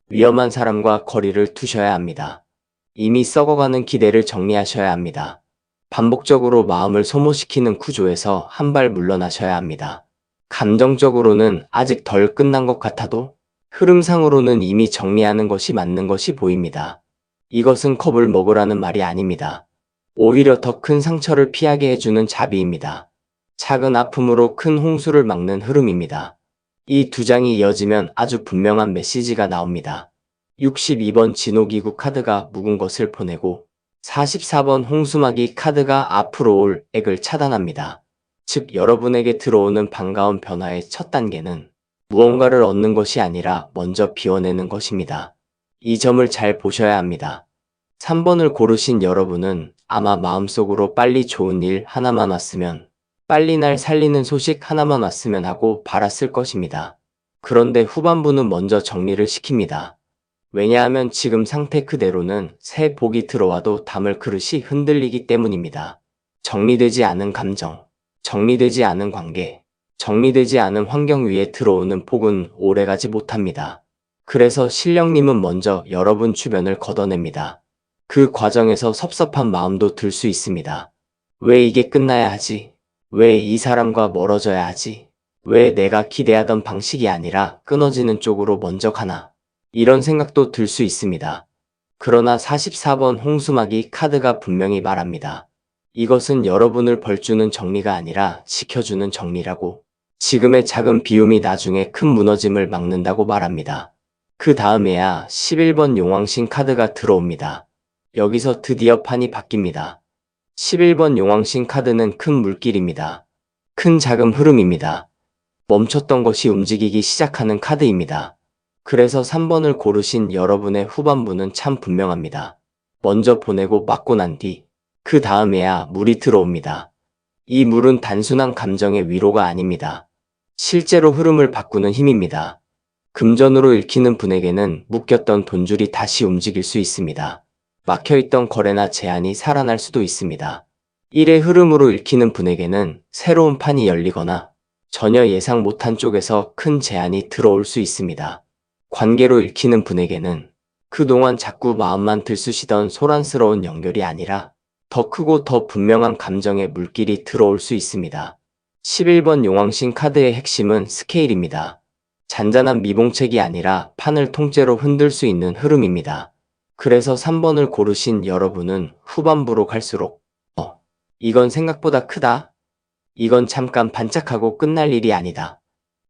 위험한 사람과 거리를 두셔야 합니다. 이미 썩어가는 기대를 정리하셔야 합니다. 반복적으로 마음을 소모시키는 구조에서 한 발 물러나셔야 합니다. 감정적으로는 아직 덜 끝난 것 같아도 흐름상으로는 이미 정리하는 것이 맞는 것이 보입니다. 이것은 겁을 먹으라는 말이 아닙니다. 오히려 더 큰 상처를 피하게 해주는 자비입니다. 작은 아픔으로 큰 홍수를 막는 흐름입니다. 이 두 장이 이어지면 아주 분명한 메시지가 나옵니다. 62번 진호기구 카드가 묵은 것을 보내고 44번 홍수막이 카드가 앞으로 올 액을 차단합니다. 즉 여러분에게 들어오는 반가운 변화의 첫 단계는 무언가를 얻는 것이 아니라 먼저 비워내는 것입니다. 이 점을 잘 보셔야 합니다. 3번을 고르신 여러분은 아마 마음속으로 빨리 좋은 일 하나만 왔으면, 빨리 날 살리는 소식 하나만 왔으면 하고 바랐을 것입니다. 그런데 후반부는 먼저 정리를 시킵니다. 왜냐하면 지금 상태 그대로는 새 복이 들어와도 담을 그릇이 흔들리기 때문입니다. 정리되지 않은 감정, 정리되지 않은 관계, 정리되지 않은 환경 위에 들어오는 복은 오래가지 못합니다. 그래서 신령님은 먼저 여러분 주변을 걷어냅니다. 그 과정에서 섭섭한 마음도 들 수 있습니다. 왜 이게 끝나야 하지? 왜 이 사람과 멀어져야 하지? 왜 내가 기대하던 방식이 아니라 끊어지는 쪽으로 먼저 가나? 이런 생각도 들 수 있습니다. 그러나 44번 홍수막이 카드가 분명히 말합니다. 이것은 여러분을 벌주는 정리가 아니라 지켜주는 정리라고. 지금의 작은 비움이 나중에 큰 무너짐을 막는다고 말합니다. 그 다음에야 11번 용왕신 카드가 들어옵니다. 여기서 드디어 판이 바뀝니다. 11번 용왕신 카드는 큰 물길입니다. 큰 자금 흐름입니다. 멈췄던 것이 움직이기 시작하는 카드입니다. 그래서 3번을 고르신 여러분의 후반부는 참 분명합니다. 먼저 보내고 맞고 난 뒤, 그 다음에야 물이 들어옵니다. 이 물은 단순한 감정의 위로가 아닙니다. 실제로 흐름을 바꾸는 힘입니다. 금전으로 읽히는 분에게는 묶였던 돈줄이 다시 움직일 수 있습니다. 막혀있던 거래나 제한이 살아날 수도 있습니다. 일의 흐름으로 읽히는 분에게는 새로운 판이 열리거나 전혀 예상 못한 쪽에서 큰 제한이 들어올 수 있습니다. 관계로 읽히는 분에게는 그동안 자꾸 마음만 들쑤시던 소란스러운 연결이 아니라 더 크고 더 분명한 감정의 물길이 들어올 수 있습니다. 11번 용왕신 카드의 핵심은 스케일입니다. 잔잔한 미봉책이 아니라 판을 통째로 흔들 수 있는 흐름입니다. 그래서 3번을 고르신 여러분은 후반부로 갈수록 이건 생각보다 크다. 이건 잠깐 반짝하고 끝날 일이 아니다.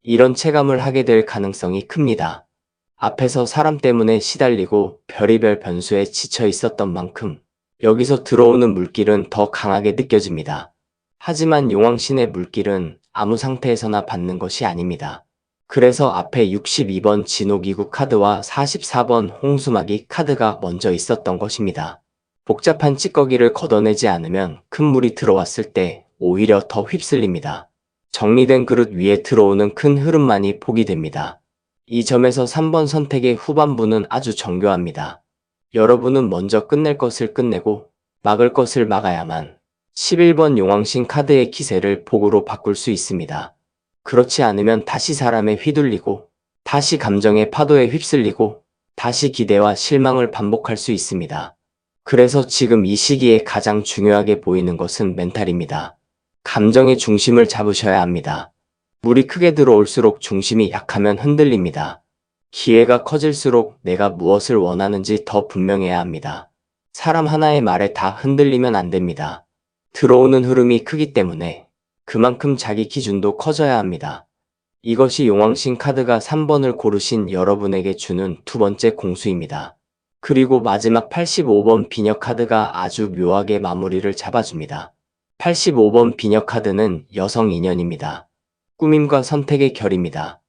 이런 체감을 하게 될 가능성이 큽니다. 앞에서 사람 때문에 시달리고 별의별 변수에 지쳐 있었던 만큼 여기서 들어오는 물길은 더 강하게 느껴집니다. 하지만 용왕신의 물길은 아무 상태에서나 받는 것이 아닙니다. 그래서 앞에 62번 진호기구 카드와 44번 홍수막이 카드가 먼저 있었던 것입니다. 복잡한 찌꺼기를 걷어내지 않으면 큰 물이 들어왔을 때 오히려 더 휩쓸립니다. 정리된 그릇 위에 들어오는 큰 흐름만이 복이 됩니다. 이 점에서 3번 선택의 후반부는 아주 정교합니다. 여러분은 먼저 끝낼 것을 끝내고 막을 것을 막아야만 11번 용왕신 카드의 기세를 복으로 바꿀 수 있습니다. 그렇지 않으면 다시 사람에 휘둘리고 다시 감정의 파도에 휩쓸리고 다시 기대와 실망을 반복할 수 있습니다. 그래서 지금 이 시기에 가장 중요하게 보이는 것은 멘탈입니다. 감정의 중심을 잡으셔야 합니다. 물이 크게 들어올수록 중심이 약하면 흔들립니다. 기회가 커질수록 내가 무엇을 원하는지 더 분명해야 합니다. 사람 하나의 말에 다 흔들리면 안 됩니다. 들어오는 흐름이 크기 때문에 그만큼 자기 기준도 커져야 합니다. 이것이 용왕신 카드가 3번을 고르신 여러분에게 주는 두 번째 공수입니다. 그리고 마지막 85번 비녀 카드가 아주 묘하게 마무리를 잡아줍니다. 85번 비녀 카드는 여성 인연입니다. 꾸밈과 선택의 결입니다.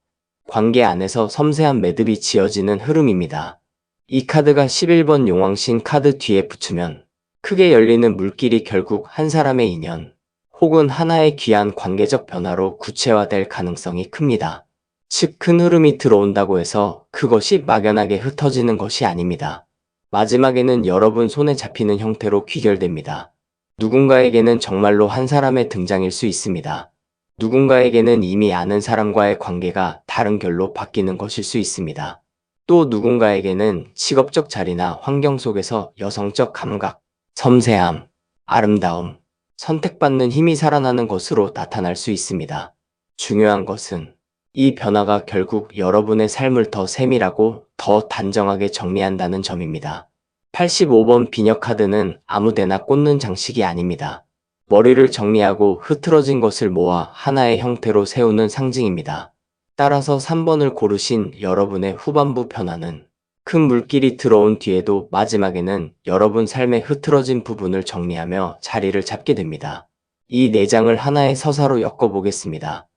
관계 안에서 섬세한 매듭이 지어지는 흐름입니다. 이 카드가 11번 용왕신 카드 뒤에 붙으면 크게 열리는 물길이 결국 한 사람의 인연 혹은 하나의 귀한 관계적 변화로 구체화될 가능성이 큽니다. 즉 큰 흐름이 들어온다고 해서 그것이 막연하게 흩어지는 것이 아닙니다. 마지막에는 여러분 손에 잡히는 형태로 귀결됩니다. 누군가에게는 정말로 한 사람의 등장일 수 있습니다. 누군가에게는 이미 아는 사람과의 관계가 다른 결로 바뀌는 것일 수 있습니다. 또 누군가에게는 직업적 자리나 환경 속에서 여성적 감각, 섬세함, 아름다움, 선택받는 힘이 살아나는 것으로 나타날 수 있습니다. 중요한 것은 이 변화가 결국 여러분의 삶을 더 세밀하고 더 단정하게 정리한다는 점입니다. 85번 비녀 카드는 아무데나 꽂는 장식이 아닙니다. 머리를 정리하고 흐트러진 것을 모아 하나의 형태로 세우는 상징입니다. 따라서 3번을 고르신 여러분의 후반부 변화는 큰 물길이 들어온 뒤에도 마지막에는 여러분 삶의 흐트러진 부분을 정리하며 자리를 잡게 됩니다. 이 4장을 하나의 서사로 엮어보겠습니다.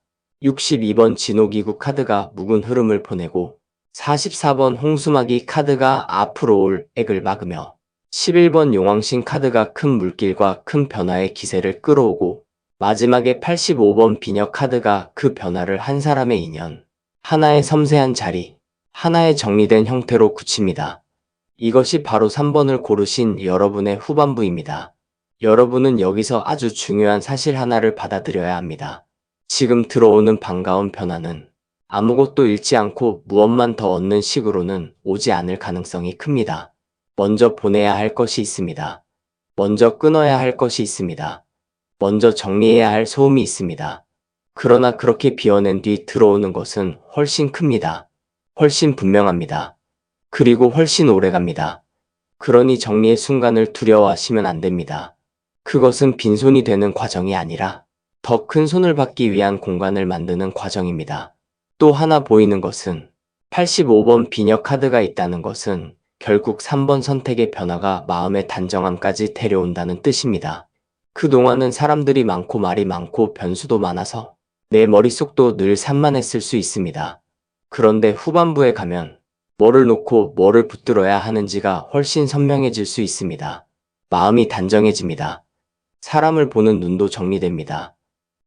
62번 진호기구 카드가 묵은 흐름을 보내고 44번 홍수마기 카드가 앞으로 올 액을 막으며 11번 용왕신 카드가 큰 물길과 큰 변화의 기세를 끌어오고 마지막에 85번 비녀 카드가 그 변화를 한 사람의 인연, 하나의 섬세한 자리, 하나의 정리된 형태로 굳힙니다. 이것이 바로 3번을 고르신 여러분의 후반부입니다. 여러분은 여기서 아주 중요한 사실 하나를 받아들여야 합니다. 지금 들어오는 반가운 변화는 아무것도 잃지 않고 무엇만 더 얻는 식으로는 오지 않을 가능성이 큽니다. 먼저 보내야 할 것이 있습니다. 먼저 끊어야 할 것이 있습니다. 먼저 정리해야 할 소음이 있습니다. 그러나 그렇게 비워낸 뒤 들어오는 것은 훨씬 큽니다. 훨씬 분명합니다. 그리고 훨씬 오래갑니다. 그러니 정리의 순간을 두려워하시면 안 됩니다. 그것은 빈손이 되는 과정이 아니라 더 큰 손을 받기 위한 공간을 만드는 과정입니다. 또 하나 보이는 것은 85번 비녀 카드가 있다는 것은 결국 3번 선택의 변화가 마음의 단정함까지 데려온다는 뜻입니다. 그동안은 사람들이 많고 말이 많고 변수도 많아서 내 머릿속도 늘 산만했을 수 있습니다. 그런데 후반부에 가면 뭐를 놓고 뭐를 붙들어야 하는지가 훨씬 선명해질 수 있습니다. 마음이 단정해집니다. 사람을 보는 눈도 정리됩니다.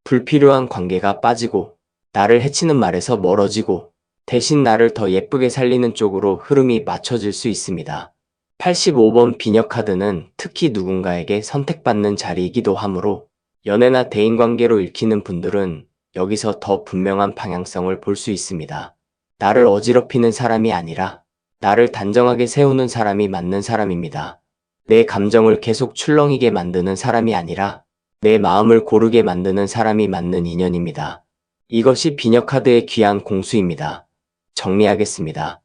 불필요한 관계가 빠지고 나를 해치는 말에서 멀어지고 대신 나를 더 예쁘게 살리는 쪽으로 흐름이 맞춰질 수 있습니다. 85번 비녀 카드는 특히 누군가에게 선택받는 자리이기도 하므로 연애나 대인관계로 읽히는 분들은 여기서 더 분명한 방향성을 볼 수 있습니다. 나를 어지럽히는 사람이 아니라 나를 단정하게 세우는 사람이 맞는 사람입니다. 내 감정을 계속 출렁이게 만드는 사람이 아니라 내 마음을 고르게 만드는 사람이 맞는 인연입니다. 이것이 비녀 카드의 귀한 공수입니다. 정리하겠습니다.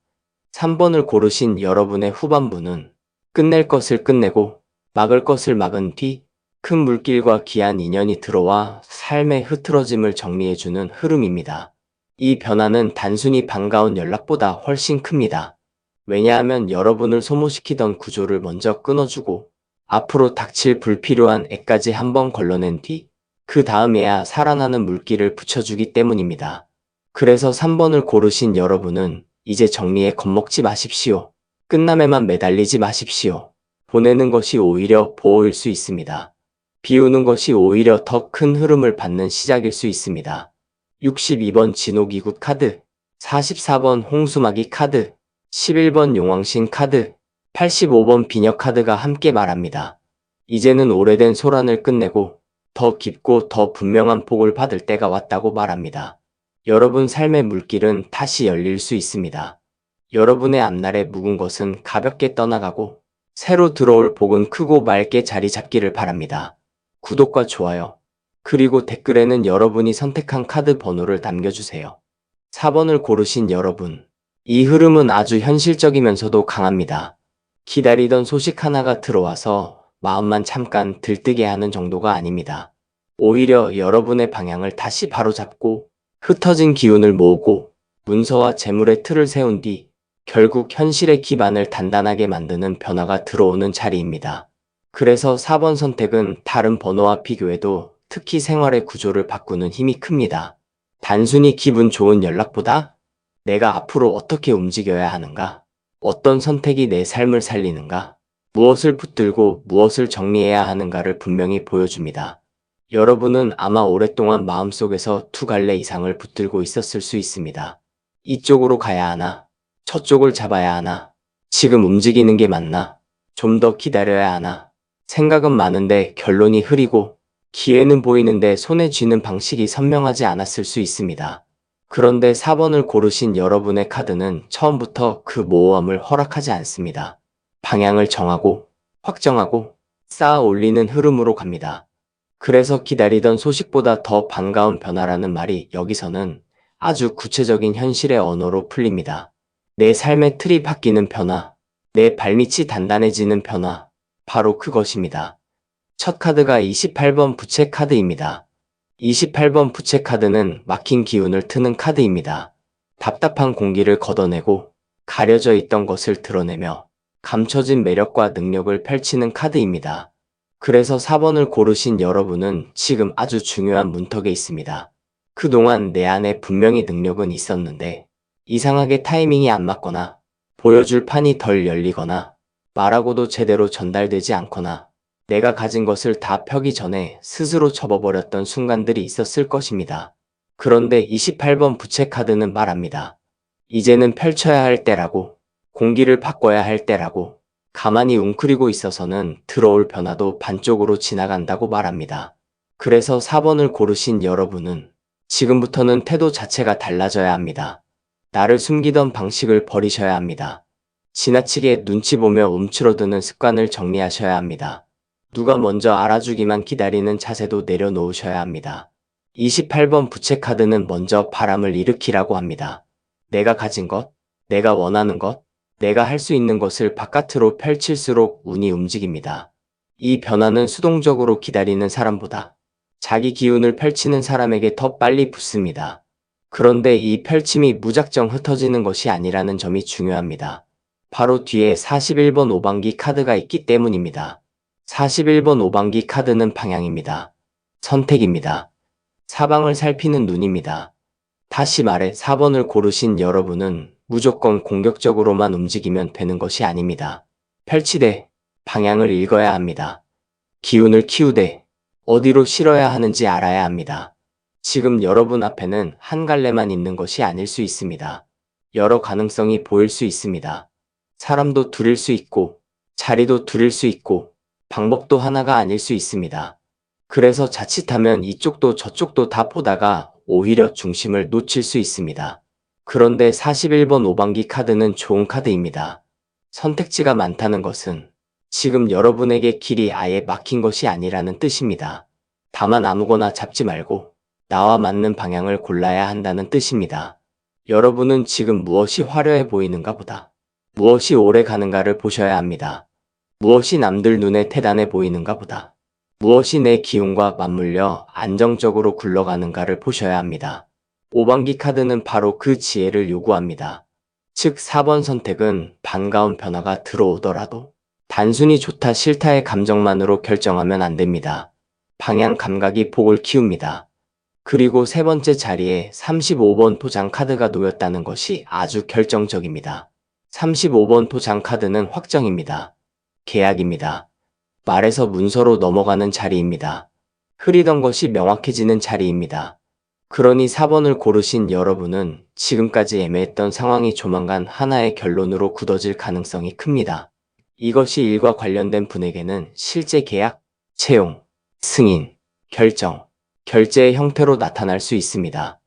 3번을 고르신 여러분의 후반부는 끝낼 것을 끝내고 막을 것을 막은 뒤 큰 물길과 귀한 인연이 들어와 삶의 흐트러짐을 정리해주는 흐름입니다. 이 변화는 단순히 반가운 연락보다 훨씬 큽니다. 왜냐하면 여러분을 소모시키던 구조를 먼저 끊어주고 앞으로 닥칠 불필요한 액까지 한번 걸러낸 뒤 그 다음에야 살아나는 물길을 붙여주기 때문입니다. 그래서 3번을 고르신 여러분은 이제 정리에 겁먹지 마십시오. 끝남에만 매달리지 마십시오. 보내는 것이 오히려 보호일 수 있습니다. 비우는 것이 오히려 더 큰 흐름을 받는 시작일 수 있습니다. 62번 진호기구 카드, 44번 홍수마기 카드, 11번 용왕신 카드, 85번 비녀 카드가 함께 말합니다. 이제는 오래된 소란을 끝내고 더 깊고 더 분명한 복을 받을 때가 왔다고 말합니다. 여러분 삶의 물길은 다시 열릴 수 있습니다. 여러분의 앞날에 묵은 것은 가볍게 떠나가고 새로 들어올 복은 크고 맑게 자리 잡기를 바랍니다. 구독과 좋아요, 그리고 댓글에는 여러분이 선택한 카드 번호를 남겨주세요. 4번을 고르신 여러분, 이 흐름은 아주 현실적이면서도 강합니다. 기다리던 소식 하나가 들어와서 마음만 잠깐 들뜨게 하는 정도가 아닙니다. 오히려 여러분의 방향을 다시 바로잡고 흩어진 기운을 모으고 문서와 재물의 틀을 세운 뒤 결국 현실의 기반을 단단하게 만드는 변화가 들어오는 자리입니다. 그래서 4번 선택은 다른 번호와 비교해도 특히 생활의 구조를 바꾸는 힘이 큽니다. 단순히 기분 좋은 연락보다 내가 앞으로 어떻게 움직여야 하는가? 어떤 선택이 내 삶을 살리는가? 무엇을 붙들고 무엇을 정리해야 하는가를 분명히 보여줍니다. 여러분은 아마 오랫동안 마음속에서 두 갈래 이상을 붙들고 있었을 수 있습니다. 이쪽으로 가야 하나? 저쪽을 잡아야 하나? 지금 움직이는 게 맞나? 좀 더 기다려야 하나? 생각은 많은데 결론이 흐리고 기회는 보이는데 손에 쥐는 방식이 선명하지 않았을 수 있습니다. 그런데 4번을 고르신 여러분의 카드는 처음부터 그 모호함을 허락하지 않습니다. 방향을 정하고 확정하고 쌓아 올리는 흐름으로 갑니다. 그래서 기다리던 소식보다 더 반가운 변화라는 말이 여기서는 아주 구체적인 현실의 언어로 풀립니다. 내 삶의 틀이 바뀌는 변화, 내 발밑이 단단해지는 변화, 바로 그것입니다. 첫 카드가 28번 부채 카드입니다. 28번 부채 카드는 막힌 기운을 트는 카드입니다. 답답한 공기를 걷어내고 가려져 있던 것을 드러내며 감춰진 매력과 능력을 펼치는 카드입니다. 그래서 4번을 고르신 여러분은 지금 아주 중요한 문턱에 있습니다. 그동안 내 안에 분명히 능력은 있었는데 이상하게 타이밍이 안 맞거나 보여줄 판이 덜 열리거나 말하고도 제대로 전달되지 않거나 내가 가진 것을 다 펴기 전에 스스로 접어버렸던 순간들이 있었을 것입니다. 그런데 28번 부채 카드는 말합니다. 이제는 펼쳐야 할 때라고, 공기를 바꿔야 할 때라고, 가만히 웅크리고 있어서는 들어올 변화도 반쪽으로 지나간다고 말합니다. 그래서 4번을 고르신 여러분은 지금부터는 태도 자체가 달라져야 합니다. 나를 숨기던 방식을 버리셔야 합니다. 지나치게 눈치 보며 움츠러드는 습관을 정리하셔야 합니다. 누가 먼저 알아주기만 기다리는 자세도 내려놓으셔야 합니다. 28번 부채 카드는 먼저 바람을 일으키라고 합니다. 내가 가진 것, 내가 원하는 것, 내가 할 수 있는 것을 바깥으로 펼칠수록 운이 움직입니다. 이 변화는 수동적으로 기다리는 사람보다 자기 기운을 펼치는 사람에게 더 빨리 붙습니다. 그런데 이 펼침이 무작정 흩어지는 것이 아니라는 점이 중요합니다. 바로 뒤에 41번 오방기 카드가 있기 때문입니다. 41번 오방기 카드는 방향입니다. 선택입니다. 사방을 살피는 눈입니다. 다시 말해 4번을 고르신 여러분은 무조건 공격적으로만 움직이면 되는 것이 아닙니다. 펼치되 방향을 읽어야 합니다. 기운을 키우되 어디로 실어야 하는지 알아야 합니다. 지금 여러분 앞에는 한 갈래만 있는 것이 아닐 수 있습니다. 여러 가능성이 보일 수 있습니다. 사람도 둘일 수 있고 자리도 둘일 수 있고 방법도 하나가 아닐 수 있습니다. 그래서 자칫하면 이쪽도 저쪽도 다 보다가 오히려 중심을 놓칠 수 있습니다. 그런데 41번 오방기 카드는 좋은 카드입니다. 선택지가 많다는 것은 지금 여러분에게 길이 아예 막힌 것이 아니라는 뜻입니다. 다만 아무거나 잡지 말고 나와 맞는 방향을 골라야 한다는 뜻입니다. 여러분은 지금 무엇이 화려해 보이는가 보다 무엇이 오래 가는가를 보셔야 합니다. 무엇이 남들 눈에 대단해 보이는가 보다 무엇이 내 기운과 맞물려 안정적으로 굴러가는가를 보셔야 합니다. 오방기 카드는 바로 그 지혜를 요구합니다. 즉 4번 선택은 반가운 변화가 들어오더라도 단순히 좋다 싫다의 감정만으로 결정하면 안 됩니다. 방향 감각이 복을 키웁니다. 그리고 세 번째 자리에 35번 도장 카드가 놓였다는 것이 아주 결정적입니다. 35번 도장 카드는 확정입니다. 계약입니다. 말에서 문서로 넘어가는 자리입니다. 흐리던 것이 명확해지는 자리입니다. 그러니 4번을 고르신 여러분은 지금까지 애매했던 상황이 조만간 하나의 결론으로 굳어질 가능성이 큽니다. 이것이 일과 관련된 분에게는 실제 계약, 채용, 승인, 결정, 결제의 형태로 나타날 수 있습니다.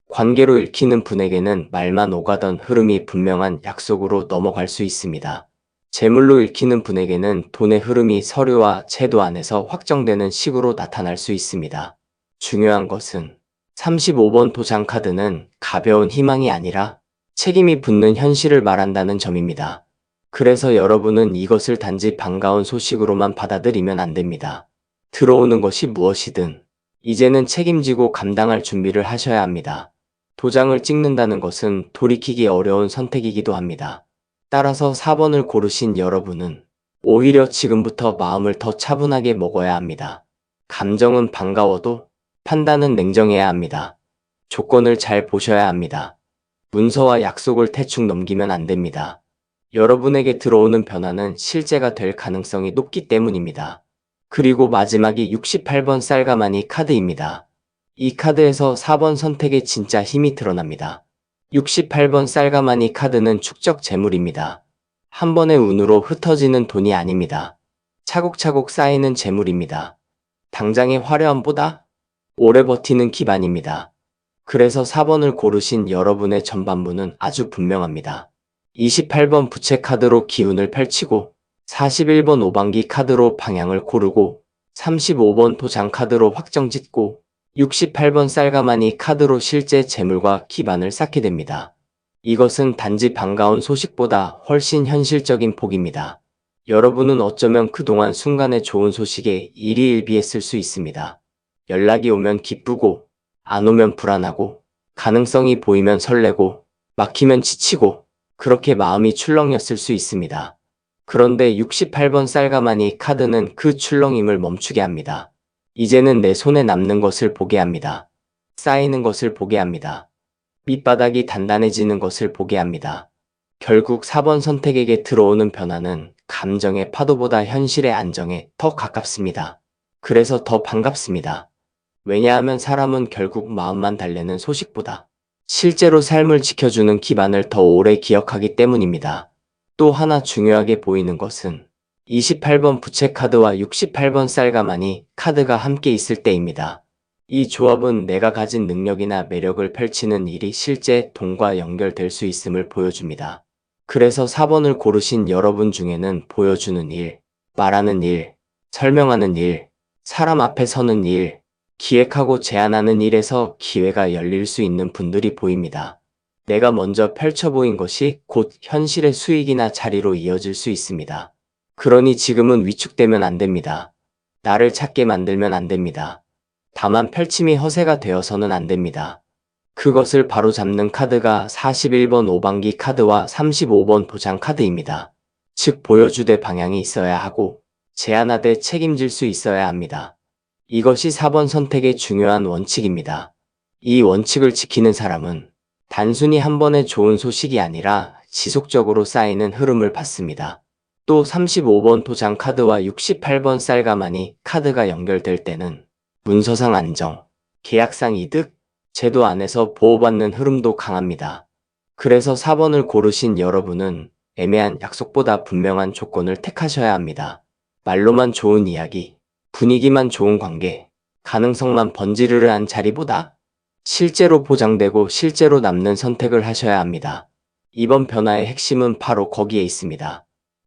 관계로 읽히는 분에게는 말만 오가던 흐름이 분명한 약속으로 넘어갈 수 있습니다. 재물로 읽히는 분에게는 돈의 흐름이 서류와 제도 안에서 확정되는 식으로 나타날 수 있습니다. 중요한 것은 35번 도장 카드는 가벼운 희망이 아니라 책임이 붙는 현실을 말한다는 점입니다. 그래서 여러분은 이것을 단지 반가운 소식으로만 받아들이면 안 됩니다. 들어오는 것이 무엇이든 이제는 책임지고 감당할 준비를 하셔야 합니다. 도장을 찍는다는 것은 돌이키기 어려운 선택이기도 합니다. 따라서 4번을 고르신 여러분은 오히려 지금부터 마음을 더 차분하게 먹어야 합니다. 감정은 반가워도 판단은 냉정해야 합니다. 조건을 잘 보셔야 합니다. 문서와 약속을 대충 넘기면 안 됩니다. 여러분에게 들어오는 변화는 실제가 될 가능성이 높기 때문입니다. 그리고 마지막이 68번 쌀가마니 카드입니다. 이 카드에서 4번 선택의 진짜 힘이 드러납니다. 68번 쌀가마니 카드는 축적 재물입니다. 한 번의 운으로 흩어지는 돈이 아닙니다. 차곡차곡 쌓이는 재물입니다. 당장의 화려함보다 오래 버티는 기반입니다. 그래서 4번을 고르신 여러분의 전반부는 아주 분명합니다. 28번 부채 카드로 기운을 펼치고 41번 오방기 카드로 방향을 고르고 35번 도장 카드로 확정 짓고 68번 쌀가마니 카드로 실제 재물과 기반을 쌓게 됩니다. 이것은 단지 반가운 소식보다 훨씬 현실적인 복입니다. 여러분은 어쩌면 그동안 순간의 좋은 소식에 일희일비했을 수 있습니다. 연락이 오면 기쁘고 안 오면 불안하고 가능성이 보이면 설레고 막히면 지치고 그렇게 마음이 출렁였을 수 있습니다. 그런데 68번 쌀가마니 카드는 그 출렁임을 멈추게 합니다. 이제는 내 손에 남는 것을 보게 합니다. 쌓이는 것을 보게 합니다. 밑바닥이 단단해지는 것을 보게 합니다. 결국 4번 선택에게 들어오는 변화는 감정의 파도보다 현실의 안정에 더 가깝습니다. 그래서 더 반갑습니다. 왜냐하면 사람은 결국 마음만 달래는 소식보다 실제로 삶을 지켜주는 기반을 더 오래 기억하기 때문입니다. 또 하나 중요하게 보이는 것은 28번 부채 카드와 68번 쌀가마니 카드가 함께 있을 때입니다. 이 조합은 내가 가진 능력이나 매력을 펼치는 일이 실제 돈과 연결될 수 있음을 보여줍니다. 그래서 4번을 고르신 여러분 중에는 보여주는 일, 말하는 일, 설명하는 일, 사람 앞에 서는 일, 기획하고 제안하는 일에서 기회가 열릴 수 있는 분들이 보입니다. 내가 먼저 펼쳐 보인 것이 곧 현실의 수익이나 자리로 이어질 수 있습니다. 그러니 지금은 위축되면 안 됩니다. 나를 찾게 만들면 안 됩니다. 다만 펼침이 허세가 되어서는 안 됩니다. 그것을 바로잡는 카드가 41번 오방기 카드와 35번 도장 카드입니다. 즉 보여주되 방향이 있어야 하고 제안하되 책임질 수 있어야 합니다. 이것이 4번 선택의 중요한 원칙입니다. 이 원칙을 지키는 사람은 단순히 한 번의 좋은 소식이 아니라 지속적으로 쌓이는 흐름을 받습니다. 또 35번 도장 카드와 68번 쌀가마니 카드가 연결될 때는 문서상 안정, 계약상 이득, 제도 안에서 보호받는 흐름도 강합니다. 그래서 4번을 고르신 여러분은 애매한 약속보다 분명한 조건을 택하셔야 합니다. 말로만 좋은 이야기, 분위기만 좋은 관계, 가능성만 번지르르한 자리보다 실제로 보장되고 실제로 남는 선택을 하셔야 합니다. 이번 변화의 핵심은 바로 거기에 있습니다.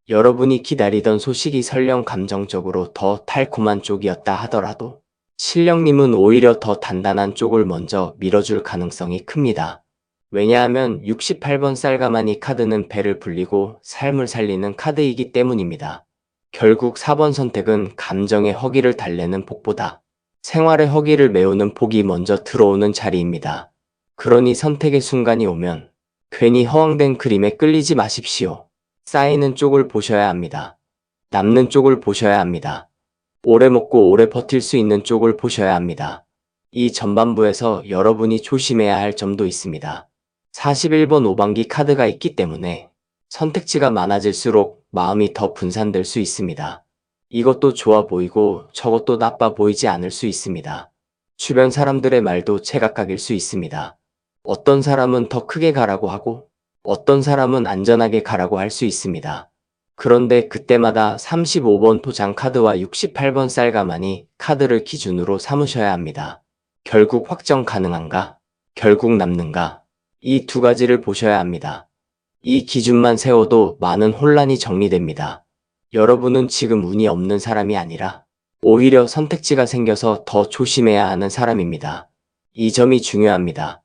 여러분이 기다리던 소식이 설령 감정적으로 더 달콤한 쪽이었다 하더라도 실령님은 오히려 더 단단한 쪽을 먼저 밀어줄 가능성이 큽니다. 왜냐하면 68번 쌀가마니 카드는 배를 불리고 삶을 살리는 카드이기 때문입니다. 결국 4번 선택은 감정의 허기를 달래는 복보다 생활의 허기를 메우는 복이 먼저 들어오는 자리입니다. 그러니 선택의 순간이 오면 괜히 허황된 그림에 끌리지 마십시오. 쌓이는 쪽을 보셔야 합니다. 남는 쪽을 보셔야 합니다. 오래 먹고 오래 버틸 수 있는 쪽을 보셔야 합니다. 이 전반부에서 여러분이 조심해야 할 점도 있습니다. 41번 오방기 카드가 있기 때문에 선택지가 많아질수록 마음이 더 분산될 수 있습니다. 이것도 좋아 보이고 저것도 나빠 보이지 않을 수 있습니다. 주변 사람들의 말도 제각각일 수 있습니다. 어떤 사람은 더 크게 가라고 하고 어떤 사람은 안전하게 가라고 할 수 있습니다. 그런데 그때마다 35번 도장 카드와 68번 쌀가마니 카드를 기준으로 삼으셔야 합니다. 결국 확정 가능한가? 결국 남는가? 이 두 가지를 보셔야 합니다. 이 기준만 세워도 많은 혼란이 정리됩니다. 여러분은 지금 운이 없는 사람이 아니라 오히려 선택지가 생겨서 더 조심해야 하는 사람입니다. 이 점이 중요합니다.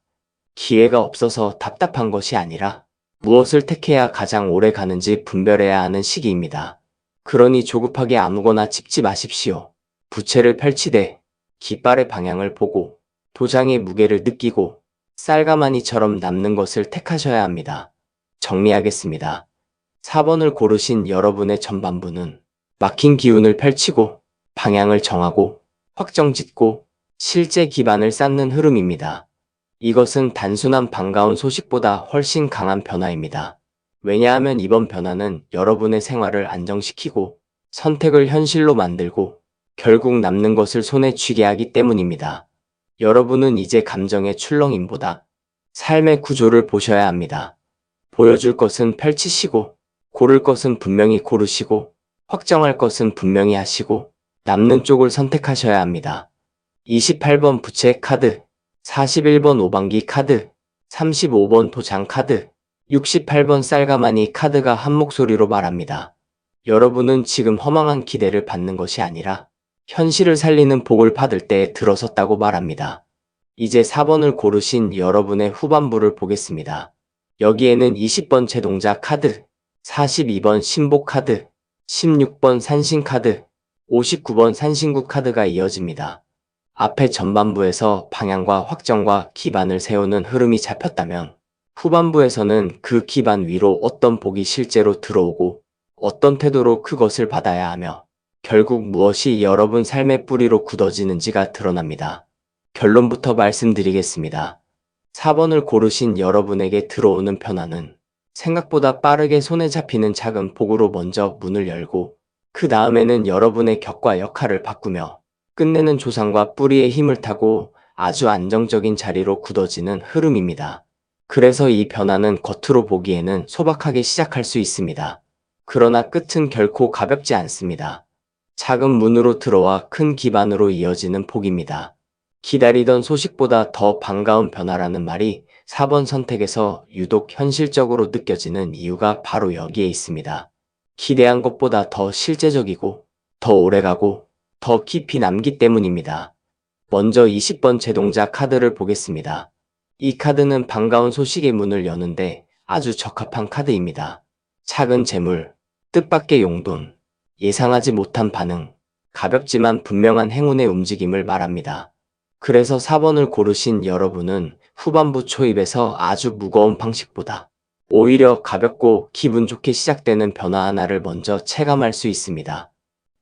기회가 없어서 답답한 것이 아니라 무엇을 택해야 가장 오래 가는지 분별해야 하는 시기입니다. 그러니 조급하게 아무거나 짚지 마십시오. 부채를 펼치되 깃발의 방향을 보고 도장의 무게를 느끼고 쌀가마니처럼 남는 것을 택하셔야 합니다. 정리하겠습니다. 4번을 고르신 여러분의 전반부는 막힌 기운을 펼치고 방향을 정하고 확정 짓고 실제 기반을 쌓는 흐름입니다. 이것은 단순한 반가운 소식보다 훨씬 강한 변화입니다. 왜냐하면 이번 변화는 여러분의 생활을 안정시키고 선택을 현실로 만들고 결국 남는 것을 손에 쥐게 하기 때문입니다. 여러분은 이제 감정의 출렁임보다 삶의 구조를 보셔야 합니다. 보여줄 것은 펼치시고 고를 것은 분명히 고르시고 확정할 것은 분명히 하시고 남는 쪽을 선택하셔야 합니다. 28번 부채 카드, 41번 오방기 카드, 35번 도장 카드, 68번 쌀가마니 카드가 한 목소리로 말합니다. 여러분은 지금 허망한 기대를 받는 것이 아니라 현실을 살리는 복을 받을 때에 들어섰다고 말합니다. 이제 4번을 고르신 여러분의 후반부를 보겠습니다. 여기에는 20번 제동자 카드, 42번 신복 카드, 16번 산신 카드, 59번 산신구 카드가 이어집니다. 앞에 전반부에서 방향과 확정과 기반을 세우는 흐름이 잡혔다면 후반부에서는 그 기반 위로 어떤 복이 실제로 들어오고 어떤 태도로 그것을 받아야 하며 결국 무엇이 여러분 삶의 뿌리로 굳어지는지가 드러납니다. 결론부터 말씀드리겠습니다. 4번을 고르신 여러분에게 들어오는 변화는 생각보다 빠르게 손에 잡히는 작은 복으로 먼저 문을 열고 그 다음에는 여러분의 격과 역할을 바꾸며 끝내는 조상과 뿌리의 힘을 타고 아주 안정적인 자리로 굳어지는 흐름입니다. 그래서 이 변화는 겉으로 보기에는 소박하게 시작할 수 있습니다. 그러나 끝은 결코 가볍지 않습니다. 작은 문으로 들어와 큰 기반으로 이어지는 복입니다. 기다리던 소식보다 더 반가운 변화라는 말이 4번 선택에서 유독 현실적으로 느껴지는 이유가 바로 여기에 있습니다. 기대한 것보다 더 실제적이고 더 오래가고 더 깊이 남기 때문입니다. 먼저 20번 제동자 카드를 보겠습니다. 이 카드는 반가운 소식의 문을 여는데 아주 적합한 카드입니다. 작은 재물, 뜻밖의 용돈, 예상하지 못한 반응, 가볍지만 분명한 행운의 움직임을 말합니다. 그래서 4번을 고르신 여러분은 후반부 초입에서 아주 무거운 방식보다 오히려 가볍고 기분 좋게 시작되는 변화 하나를 먼저 체감할 수 있습니다.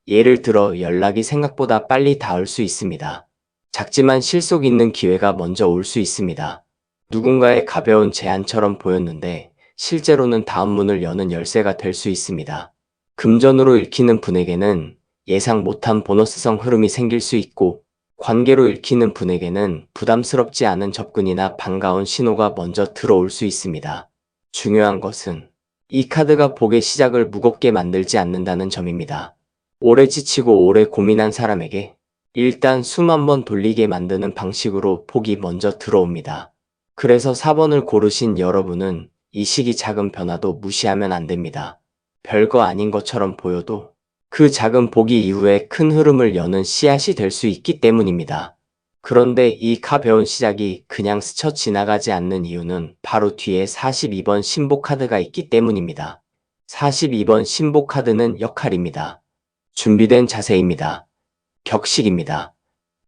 예를 들어 연락이 생각보다 빨리 닿을 수 있습니다. 작지만 실속 있는 기회가 먼저 올 수 있습니다. 누군가의 가벼운 제안처럼 보였는데 실제로는 다음 문을 여는 열쇠가 될 수 있습니다. 금전으로 읽히는 분에게는 예상 못한 보너스성 흐름이 생길 수 있고 관계로 읽히는 분에게는 부담스럽지 않은 접근이나 반가운 신호가 먼저 들어올 수 있습니다. 중요한 것은 이 카드가 복의 시작을 무겁게 만들지 않는다는 점입니다. 오래 지치고 오래 고민한 사람에게 일단 숨 한번 돌리게 만드는 방식으로 복이 먼저 들어옵니다. 그래서 4번을 고르신 여러분은 이 시기 작은 변화도 무시하면 안 됩니다. 별거 아닌 것처럼 보여도 그 작은 복이 이후에 큰 흐름을 여는 씨앗이 될 수 있기 때문입니다. 그런데 이 가벼운 시작이 그냥 스쳐 지나가지 않는 이유는 바로 뒤에 42번 신복 카드가 있기 때문입니다. 42번 신복 카드는 역할입니다. 준비된 자세입니다. 격식입니다.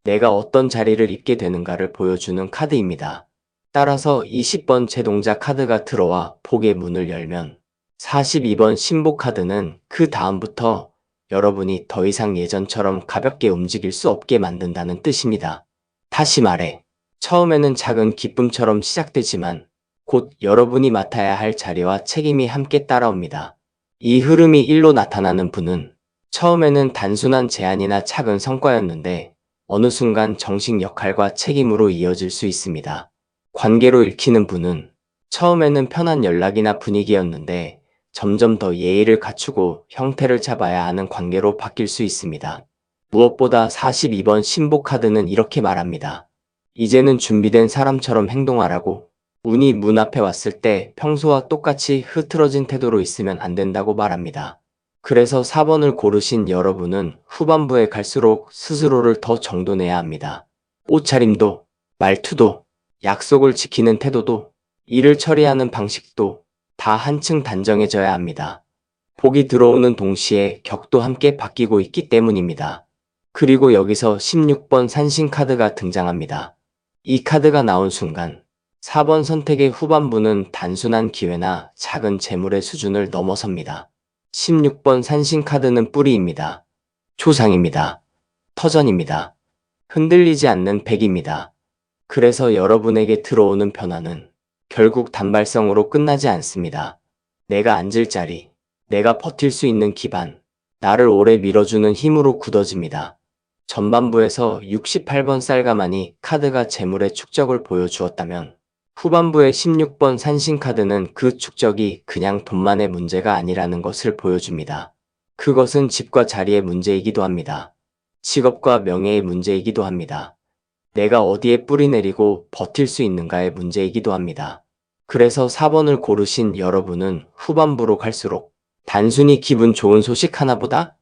내가 어떤 자리를 입게 되는가를 보여주는 카드입니다. 따라서 20번 제동자 카드가 들어와 복의 문을 열면 42번 신복 카드는 그 다음부터 여러분이 더 이상 예전처럼 가볍게 움직일 수 없게 만든다는 뜻입니다. 다시 말해, 처음에는 작은 기쁨처럼 시작되지만 곧 여러분이 맡아야 할 자리와 책임이 함께 따라옵니다. 이 흐름이 1로 나타나는 분은 처음에는 단순한 제안이나 작은 성과였는데 어느 순간 정식 역할과 책임으로 이어질 수 있습니다. 관계로 읽히는 분은 처음에는 편한 연락이나 분위기였는데 점점 더 예의를 갖추고 형태를 잡아야 하는 관계로 바뀔 수 있습니다. 무엇보다 42번 신복 카드는 이렇게 말합니다. 이제는 준비된 사람처럼 행동하라고. 운이 문 앞에 왔을 때 평소와 똑같이 흐트러진 태도로 있으면 안 된다고 말합니다. 그래서 4번을 고르신 여러분은 후반부에 갈수록 스스로를 더 정돈해야 합니다. 옷차림도, 말투도, 약속을 지키는 태도도, 일을 처리하는 방식도 다 한층 단정해져야 합니다. 복이 들어오는 동시에 격도 함께 바뀌고 있기 때문입니다. 그리고 여기서 16번 산신 카드가 등장합니다. 이 카드가 나온 순간 4번 선택의 후반부는 단순한 기회나 작은 재물의 수준을 넘어섭니다. 16번 산신 카드는 뿌리입니다. 조상입니다. 터전입니다. 흔들리지 않는 백입니다. 그래서 여러분에게 들어오는 변화는 결국 단발성으로 끝나지 않습니다. 내가 앉을 자리, 내가 버틸 수 있는 기반, 나를 오래 밀어주는 힘으로 굳어집니다. 전반부에서 68번 쌀가마니 카드가 재물의 축적을 보여주었다면 후반부의 16번 산신 카드는 그 축적이 그냥 돈만의 문제가 아니라는 것을 보여줍니다. 그것은 집과 자리의 문제이기도 합니다. 직업과 명예의 문제이기도 합니다. 내가 어디에 뿌리 내리고 버틸 수 있는가의 문제이기도 합니다. 그래서 4번을 고르신 여러분은 후반부로 갈수록 단순히 기분 좋은 소식 하나보다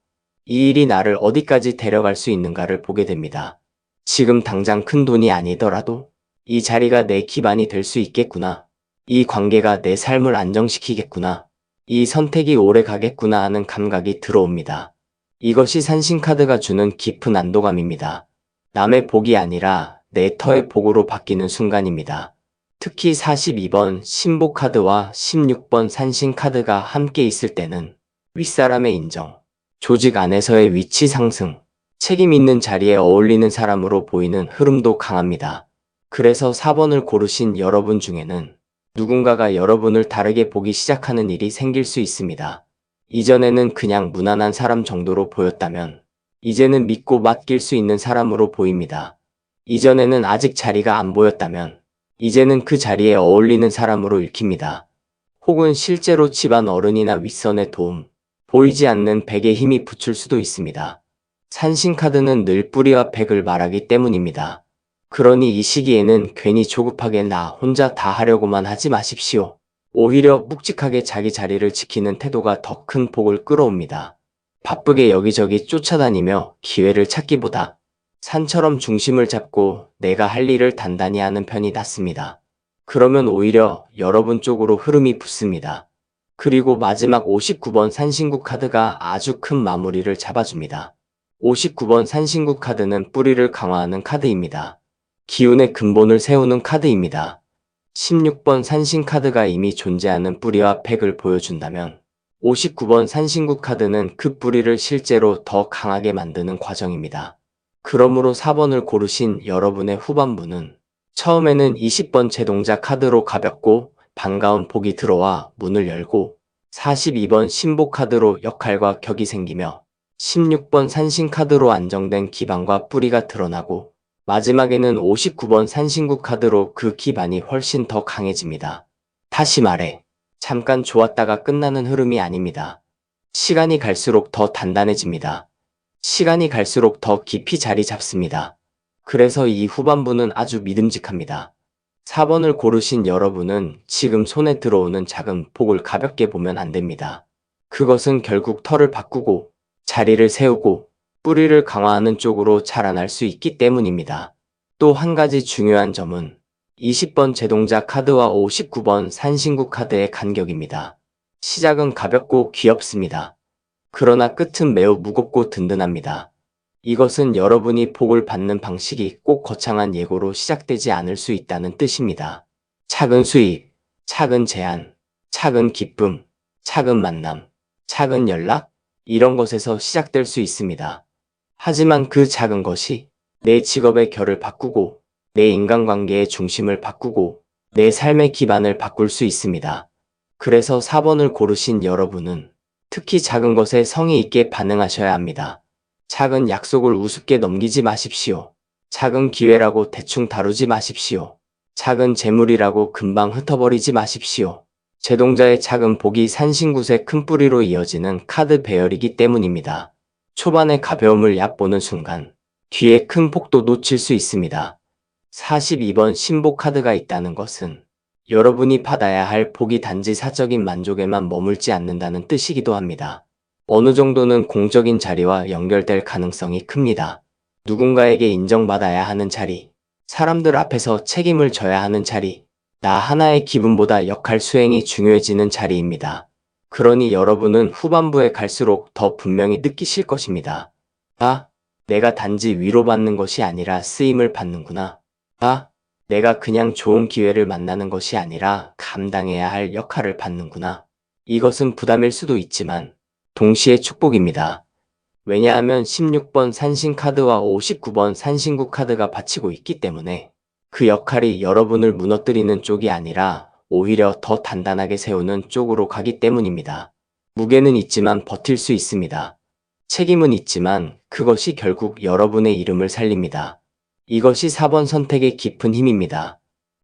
이 일이 나를 어디까지 데려갈 수 있는가를 보게 됩니다. 지금 당장 큰 돈이 아니더라도 이 자리가 내 기반이 될 수 있겠구나. 이 관계가 내 삶을 안정시키겠구나. 이 선택이 오래 가겠구나 하는 감각이 들어옵니다. 이것이 산신카드가 주는 깊은 안도감입니다. 남의 복이 아니라 내 터의 복으로 바뀌는 순간입니다. 특히 42번 신복카드와 16번 산신카드가 함께 있을 때는 윗사람의 인정, 조직 안에서의 위치 상승, 책임 있는 자리에 어울리는 사람으로 보이는 흐름도 강합니다. 그래서 4번을 고르신 여러분 중에는 누군가가 여러분을 다르게 보기 시작하는 일이 생길 수 있습니다. 이전에는 그냥 무난한 사람 정도로 보였다면 이제는 믿고 맡길 수 있는 사람으로 보입니다. 이전에는 아직 자리가 안 보였다면 이제는 그 자리에 어울리는 사람으로 읽힙니다. 혹은 실제로 집안 어른이나 윗선의 도움, 보이지 않는 백의 힘이 붙을 수도 있습니다. 산신카드는 늘 뿌리와 백을 말하기 때문입니다. 그러니 이 시기에는 괜히 조급하게 나 혼자 다 하려고만 하지 마십시오. 오히려 묵직하게 자기 자리를 지키는 태도가 더 큰 복을 끌어옵니다. 바쁘게 여기저기 쫓아다니며 기회를 찾기보다 산처럼 중심을 잡고 내가 할 일을 단단히 하는 편이 낫습니다. 그러면 오히려 여러분 쪽으로 흐름이 붙습니다. 그리고 마지막 59번 산신구 카드가 아주 큰 마무리를 잡아줍니다. 59번 산신구 카드는 뿌리를 강화하는 카드입니다. 기운의 근본을 세우는 카드입니다. 16번 산신 카드가 이미 존재하는 뿌리와 팩을 보여준다면 59번 산신구 카드는 그 뿌리를 실제로 더 강하게 만드는 과정입니다. 그러므로 4번을 고르신 여러분의 후반부는 처음에는 20번 제동자 카드로 가볍고 반가운 복이 들어와 문을 열고 42번 신복 카드로 역할과 격이 생기며 16번 산신 카드로 안정된 기반과 뿌리가 드러나고 마지막에는 59번 산신구 카드로 그 기반이 훨씬 더 강해집니다. 다시 말해, 잠깐 좋았다가 끝나는 흐름이 아닙니다. 시간이 갈수록 더 단단해집니다. 시간이 갈수록 더 깊이 자리 잡습니다. 그래서 이 후반부는 아주 믿음직합니다. 4번을 고르신 여러분은 지금 손에 들어오는 작은 복을 가볍게 보면 안 됩니다. 그것은 결국 터를 바꾸고 자리를 세우고 뿌리를 강화하는 쪽으로 자라날 수 있기 때문입니다. 또 한 가지 중요한 점은 20번 제동자 카드와 59번 산신구 카드의 간격입니다. 시작은 가볍고 귀엽습니다. 그러나 끝은 매우 무겁고 든든합니다. 이것은 여러분이 복을 받는 방식이 꼭 거창한 예고로 시작되지 않을 수 있다는 뜻입니다. 작은 수익, 작은 제안, 작은 기쁨, 작은 만남, 작은 연락, 이런 것에서 시작될 수 있습니다. 하지만 그 작은 것이 내 직업의 결을 바꾸고 내 인간관계의 중심을 바꾸고 내 삶의 기반을 바꿀 수 있습니다. 그래서 4번을 고르신 여러분은 특히 작은 것에 성의 있게 반응하셔야 합니다. 작은 약속을 우습게 넘기지 마십시오. 작은 기회라고 대충 다루지 마십시오. 작은 재물이라고 금방 흩어버리지 마십시오. 제동자의 작은 복이 산신굿의 큰 뿌리로 이어지는 카드 배열이기 때문입니다. 초반의 가벼움을 얕보는 순간 뒤에 큰 폭도 놓칠 수 있습니다. 42번 신복 카드가 있다는 것은 여러분이 받아야 할 복이 단지 사적인 만족에만 머물지 않는다는 뜻이기도 합니다. 어느 정도는 공적인 자리와 연결될 가능성이 큽니다. 누군가에게 인정받아야 하는 자리, 사람들 앞에서 책임을 져야 하는 자리, 나 하나의 기분보다 역할 수행이 중요해지는 자리입니다. 그러니 여러분은 후반부에 갈수록 더 분명히 느끼실 것입니다. 아, 내가 단지 위로받는 것이 아니라 쓰임을 받는구나. 아, 내가 그냥 좋은 기회를 만나는 것이 아니라 감당해야 할 역할을 받는구나. 이것은 부담일 수도 있지만 동시에 축복입니다. 왜냐하면 16번 산신카드와 59번 산신구 카드가 받치고 있기 때문에 그 역할이 여러분을 무너뜨리는 쪽이 아니라 오히려 더 단단하게 세우는 쪽으로 가기 때문입니다. 무게는 있지만 버틸 수 있습니다. 책임은 있지만 그것이 결국 여러분의 이름을 살립니다. 이것이 4번 선택의 깊은 힘입니다.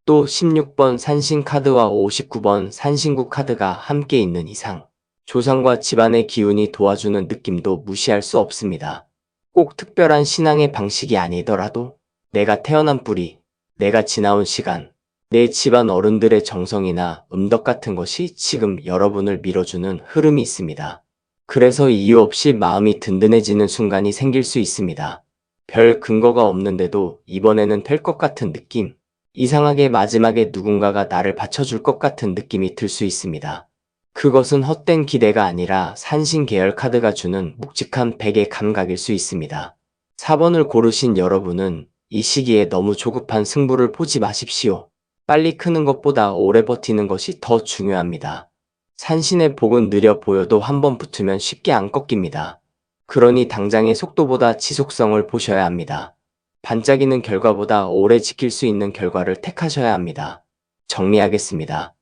또 16번 산신카드와 59번 산신구 카드가 함께 있는 이상 조상과 집안의 기운이 도와주는 느낌도 무시할 수 없습니다. 꼭 특별한 신앙의 방식이 아니더라도 내가 태어난 뿌리, 내가 지나온 시간, 내 집안 어른들의 정성이나 음덕 같은 것이 지금 여러분을 밀어주는 흐름이 있습니다. 그래서 이유 없이 마음이 든든해지는 순간이 생길 수 있습니다. 별 근거가 없는데도 이번에는 될 것 같은 느낌. 이상하게 마지막에 누군가가 나를 받쳐줄 것 같은 느낌이 들 수 있습니다. 그것은 헛된 기대가 아니라 산신 계열 카드가 주는 묵직한 백의 감각일 수 있습니다. 4번을 고르신 여러분은 이 시기에 너무 조급한 승부를 보지 마십시오. 빨리 크는 것보다 오래 버티는 것이 더 중요합니다. 산신의 복은 느려 보여도 한번 붙으면 쉽게 안 꺾입니다. 그러니 당장의 속도보다 지속성을 보셔야 합니다. 반짝이는 결과보다 오래 지킬 수 있는 결과를 택하셔야 합니다. 정리하겠습니다.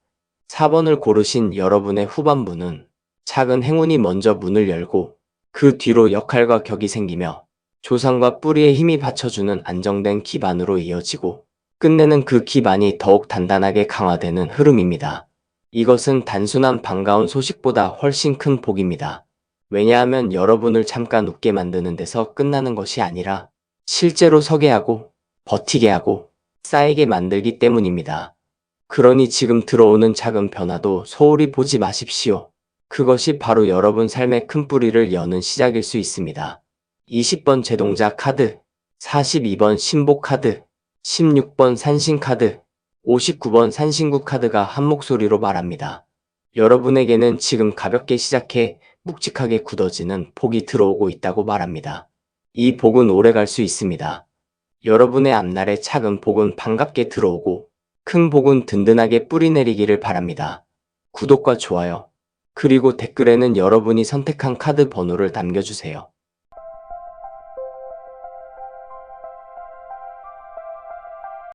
4번을 고르신 여러분의 후반부는 작은 행운이 먼저 문을 열고 그 뒤로 역할과 격이 생기며 조상과 뿌리의 힘이 받쳐주는 안정된 기반으로 이어지고 끝내는 그 기반이 더욱 단단하게 강화되는 흐름입니다. 이것은 단순한 반가운 소식보다 훨씬 큰 복입니다. 왜냐하면 여러분을 잠깐 웃게 만드는 데서 끝나는 것이 아니라 실제로 서게 하고 버티게 하고 쌓이게 만들기 때문입니다. 그러니 지금 들어오는 작은 변화도 소홀히 보지 마십시오. 그것이 바로 여러분 삶의 큰 뿌리를 여는 시작일 수 있습니다. 20번 제동자 카드, 42번 신복 카드, 16번 산신 카드, 59번 산신구 카드가 한 목소리로 말합니다. 여러분에게는 지금 가볍게 시작해 묵직하게 굳어지는 복이 들어오고 있다고 말합니다. 이 복은 오래 갈 수 있습니다. 여러분의 앞날에 작은 복은 반갑게 들어오고 큰 복은 든든하게 뿌리내리기를 바랍니다. 구독과 좋아요, 그리고 댓글에는 여러분이 선택한 카드 번호를 남겨주세요.